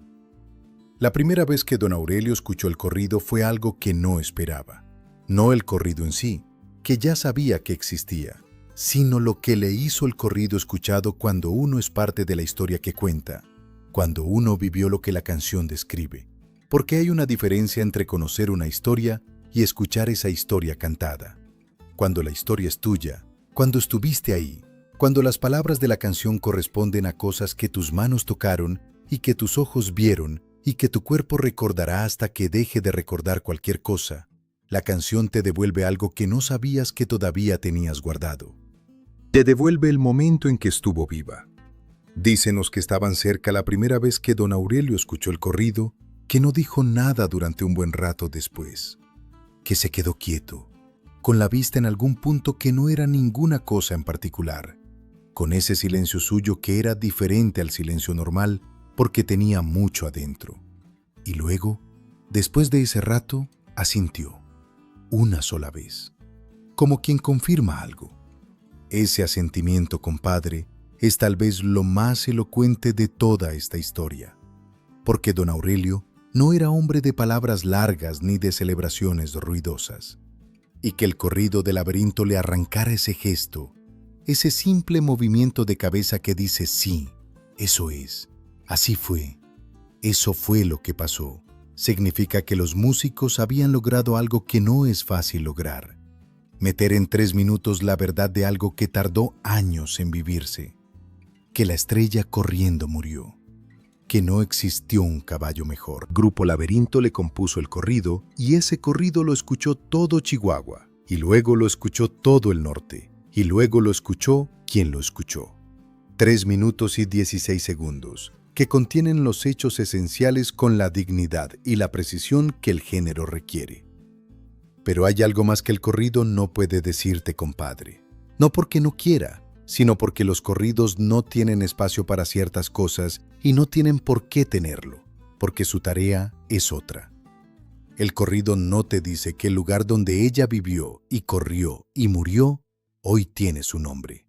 La primera vez que don Aurelio escuchó el corrido fue algo que no esperaba. No el corrido en sí, que ya sabía que existía, sino lo que le hizo el corrido escuchado cuando uno es parte de la historia que cuenta, cuando uno vivió lo que la canción describe. Porque hay una diferencia entre conocer una historia y escuchar esa historia cantada. Cuando la historia es tuya, cuando estuviste ahí, cuando las palabras de la canción corresponden a cosas que tus manos tocaron y que tus ojos vieron y que tu cuerpo recordará hasta que deje de recordar cualquier cosa, la canción te devuelve algo que no sabías que todavía tenías guardado. Te devuelve el momento en que estuvo viva. Dicen los que estaban cerca la primera vez que don Aurelio escuchó el corrido, que no dijo nada durante un buen rato después, que se quedó quieto, con la vista en algún punto que no era ninguna cosa en particular, con ese silencio suyo que era diferente al silencio normal porque tenía mucho adentro. Y luego, después de ese rato, asintió, una sola vez, como quien confirma algo. Ese asentimiento, compadre, es tal vez lo más elocuente de toda esta historia, porque don Aurelio no era hombre de palabras largas ni de celebraciones ruidosas, y que el corrido del laberinto le arrancara ese gesto, ese simple movimiento de cabeza que dice sí, eso es, así fue, eso fue lo que pasó, significa que los músicos habían logrado algo que no es fácil lograr, meter en 3 minutos la verdad de algo que tardó años en vivirse, que la estrella corriendo murió, que no existió un caballo mejor. Grupo Laberinto le compuso el corrido y ese corrido lo escuchó todo Chihuahua, y luego lo escuchó todo el norte, y luego lo escuchó quien lo escuchó. 3 minutos y 16 segundos, que contienen los hechos esenciales con la dignidad y la precisión que el género requiere. Pero hay algo más que el corrido no puede decirte, compadre. No porque no quiera, sino porque los corridos no tienen espacio para ciertas cosas y no tienen por qué tenerlo, porque su tarea es otra. El corrido no te dice que el lugar donde ella vivió y corrió y murió, hoy tiene su nombre.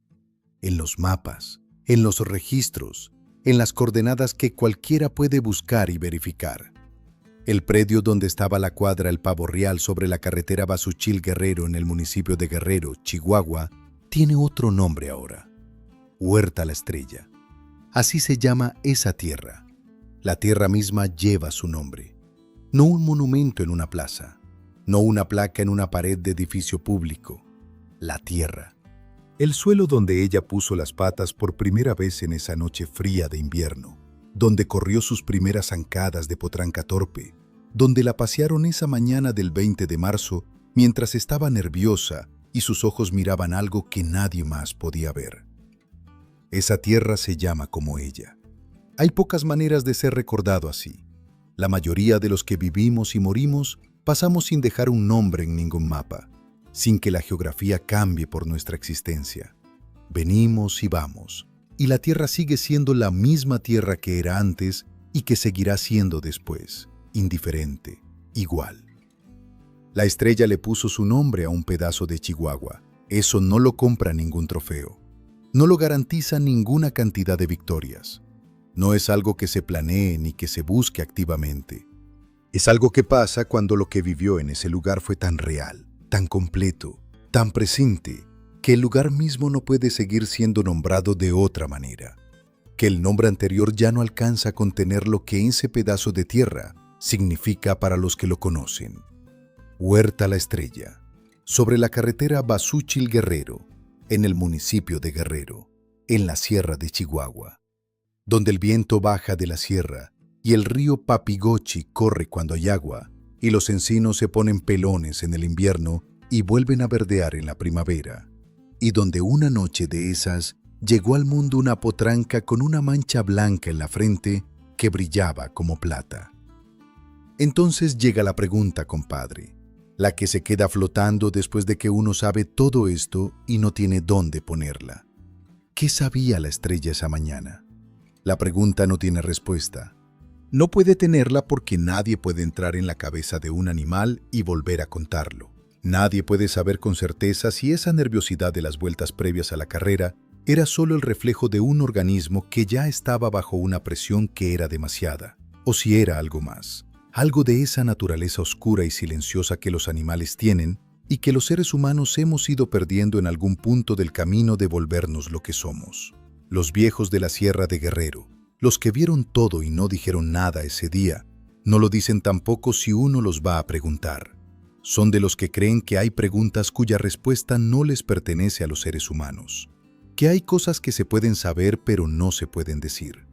En los mapas, en los registros, en las coordenadas que cualquiera puede buscar y verificar. El predio donde estaba la cuadra El Pavo Real sobre la carretera Basuchil-Guerrero en el municipio de Guerrero, Chihuahua, tiene otro nombre ahora. Huerta La Estrella. Así se llama esa tierra. La tierra misma lleva su nombre. No un monumento en una plaza, no una placa en una pared de edificio público. La tierra. El suelo donde ella puso las patas por primera vez en esa noche fría de invierno, donde corrió sus primeras zancadas de potranca torpe, donde la pasearon esa mañana del 20 de marzo mientras estaba nerviosa y sus ojos miraban algo que nadie más podía ver. Esa tierra se llama como ella. Hay pocas maneras de ser recordado así. La mayoría de los que vivimos y morimos pasamos sin dejar un nombre en ningún mapa, sin que la geografía cambie por nuestra existencia. Venimos y vamos, y la tierra sigue siendo la misma tierra que era antes y que seguirá siendo después, indiferente, igual. La estrella le puso su nombre a un pedazo de Chihuahua. Eso no lo compra ningún trofeo. No lo garantiza ninguna cantidad de victorias. No es algo que se planee ni que se busque activamente. Es algo que pasa cuando lo que vivió en ese lugar fue tan real, tan completo, tan presente, que el lugar mismo no puede seguir siendo nombrado de otra manera. Que el nombre anterior ya no alcanza a contener lo que ese pedazo de tierra significa para los que lo conocen. Huerta La Estrella, sobre la carretera Basuchil-Guerrero, en el municipio de Guerrero, en la sierra de Chihuahua, donde el viento baja de la sierra y el río Papigochi corre cuando hay agua y los encinos se ponen pelones en el invierno y vuelven a verdear en la primavera, y donde una noche de esas llegó al mundo una potranca con una mancha blanca en la frente que brillaba como plata. Entonces llega la pregunta, compadre, la que se queda flotando después de que uno sabe todo esto y no tiene dónde ponerla. ¿Qué sabía la estrella esa mañana? La pregunta no tiene respuesta. No puede tenerla porque nadie puede entrar en la cabeza de un animal y volver a contarlo. Nadie puede saber con certeza si esa nerviosidad de las vueltas previas a la carrera era solo el reflejo de un organismo que ya estaba bajo una presión que era demasiada, o si era algo más. Algo de esa naturaleza oscura y silenciosa que los animales tienen y que los seres humanos hemos ido perdiendo en algún punto del camino de volvernos lo que somos. Los viejos de la Sierra de Guerrero, los que vieron todo y no dijeron nada ese día, no lo dicen tampoco si uno los va a preguntar. Son de los que creen que hay preguntas cuya respuesta no les pertenece a los seres humanos, que hay cosas que se pueden saber pero no se pueden decir,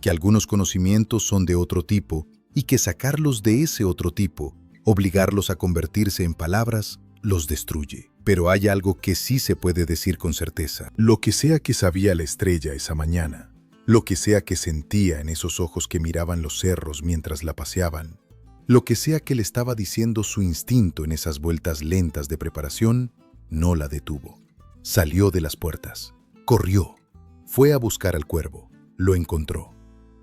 que algunos conocimientos son de otro tipo y que sacarlos de ese otro tipo, obligarlos a convertirse en palabras, los destruye. Pero hay algo que sí se puede decir con certeza. Lo que sea que sabía la estrella esa mañana, lo que sea que sentía en esos ojos que miraban los cerros mientras la paseaban, Lo que sea que le estaba diciendo su instinto en esas vueltas lentas de preparación, no la detuvo. Salió de las puertas, corrió, fue a buscar al cuervo, lo encontró,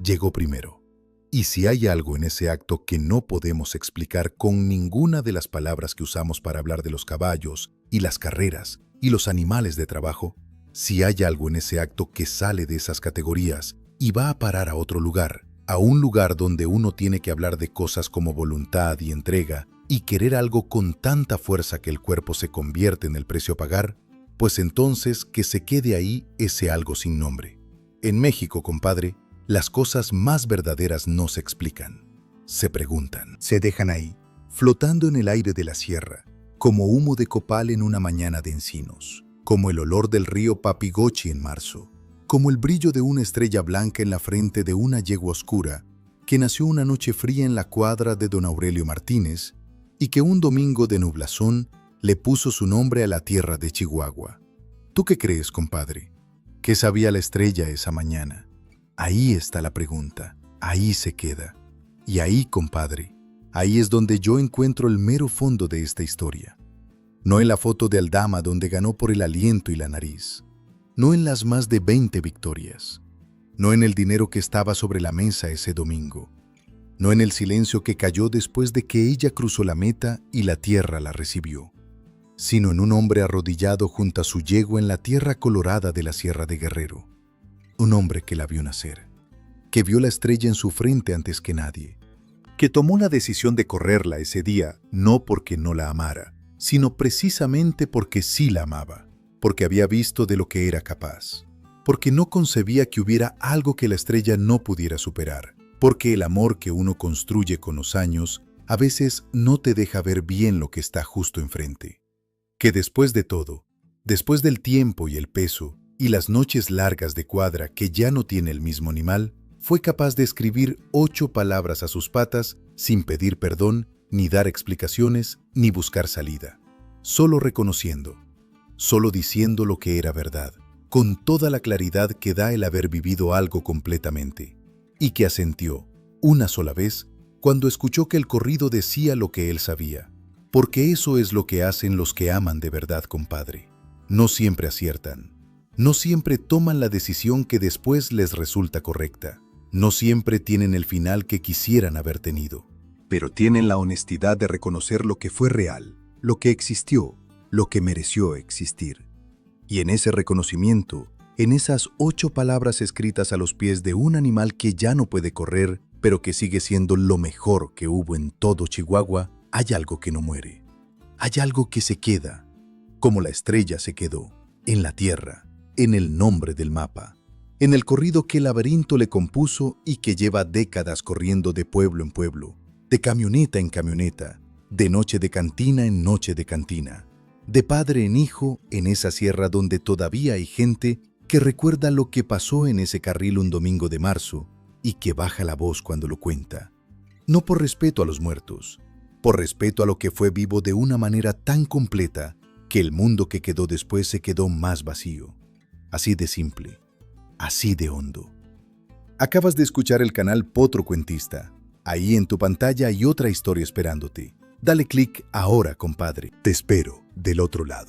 llegó primero. Y si hay algo en ese acto que no podemos explicar con ninguna de las palabras que usamos para hablar de los caballos y las carreras y los animales de trabajo, si hay algo en ese acto que sale de esas categorías y va a parar a otro lugar, a un lugar donde uno tiene que hablar de cosas como voluntad y entrega y querer algo con tanta fuerza que el cuerpo se convierte en el precio a pagar, pues entonces que se quede ahí ese algo sin nombre. En México, compadre, las cosas más verdaderas no se explican, se preguntan. Se dejan ahí, flotando en el aire de la sierra, como humo de copal en una mañana de encinos, como el olor del río Papigochi en marzo, como el brillo de una estrella blanca en la frente de una yegua oscura que nació una noche fría en la cuadra de don Aurelio Martínez y que un domingo de nublazón le puso su nombre a la tierra de Chihuahua. ¿Tú qué crees, compadre? ¿Qué sabía la estrella esa mañana? Ahí está la pregunta, ahí se queda. Y ahí, compadre, ahí es donde yo encuentro el mero fondo de esta historia. No en la foto de Aldama donde ganó por el aliento y la nariz. No en las más de 20 victorias. No en el dinero que estaba sobre la mesa ese domingo. No en el silencio que cayó después de que ella cruzó la meta y la tierra la recibió. Sino en un hombre arrodillado junto a su yegua en la tierra colorada de la Sierra de Guerrero. Un hombre que la vio nacer, que vio la estrella en su frente antes que nadie, que tomó la decisión de correrla ese día no porque no la amara, sino precisamente porque sí la amaba, porque había visto de lo que era capaz, porque no concebía que hubiera algo que la estrella no pudiera superar, porque el amor que uno construye con los años a veces no te deja ver bien lo que está justo enfrente. Que después de todo, después del tiempo y el peso, y las noches largas de cuadra que ya no tiene el mismo animal, fue capaz de escribir 8 palabras a sus patas sin pedir perdón, ni dar explicaciones, ni buscar salida. Solo reconociendo, solo diciendo lo que era verdad, con toda la claridad que da el haber vivido algo completamente, y que asintió, una sola vez, cuando escuchó que el corrido decía lo que él sabía. Porque eso es lo que hacen los que aman de verdad, compadre. No siempre aciertan. No siempre toman la decisión que después les resulta correcta. No siempre tienen el final que quisieran haber tenido. Pero tienen la honestidad de reconocer lo que fue real, lo que existió, lo que mereció existir. Y en ese reconocimiento, en esas 8 palabras escritas a los pies de un animal que ya no puede correr, pero que sigue siendo lo mejor que hubo en todo Chihuahua, hay algo que no muere. Hay algo que se queda, como la estrella se quedó, en la tierra, en el nombre del mapa, en el corrido que el laberinto le compuso y que lleva décadas corriendo de pueblo en pueblo, de camioneta en camioneta, de noche de cantina en noche de cantina, de padre en hijo en esa sierra donde todavía hay gente que recuerda lo que pasó en ese carril un domingo de marzo y que baja la voz cuando lo cuenta. No por respeto a los muertos, por respeto a lo que fue vivo de una manera tan completa que el mundo que quedó después se quedó más vacío. Así de simple, así de hondo. Acabas de escuchar el canal Potro Cuentista. Ahí en tu pantalla hay otra historia esperándote. Dale clic ahora, compadre. Te espero del otro lado.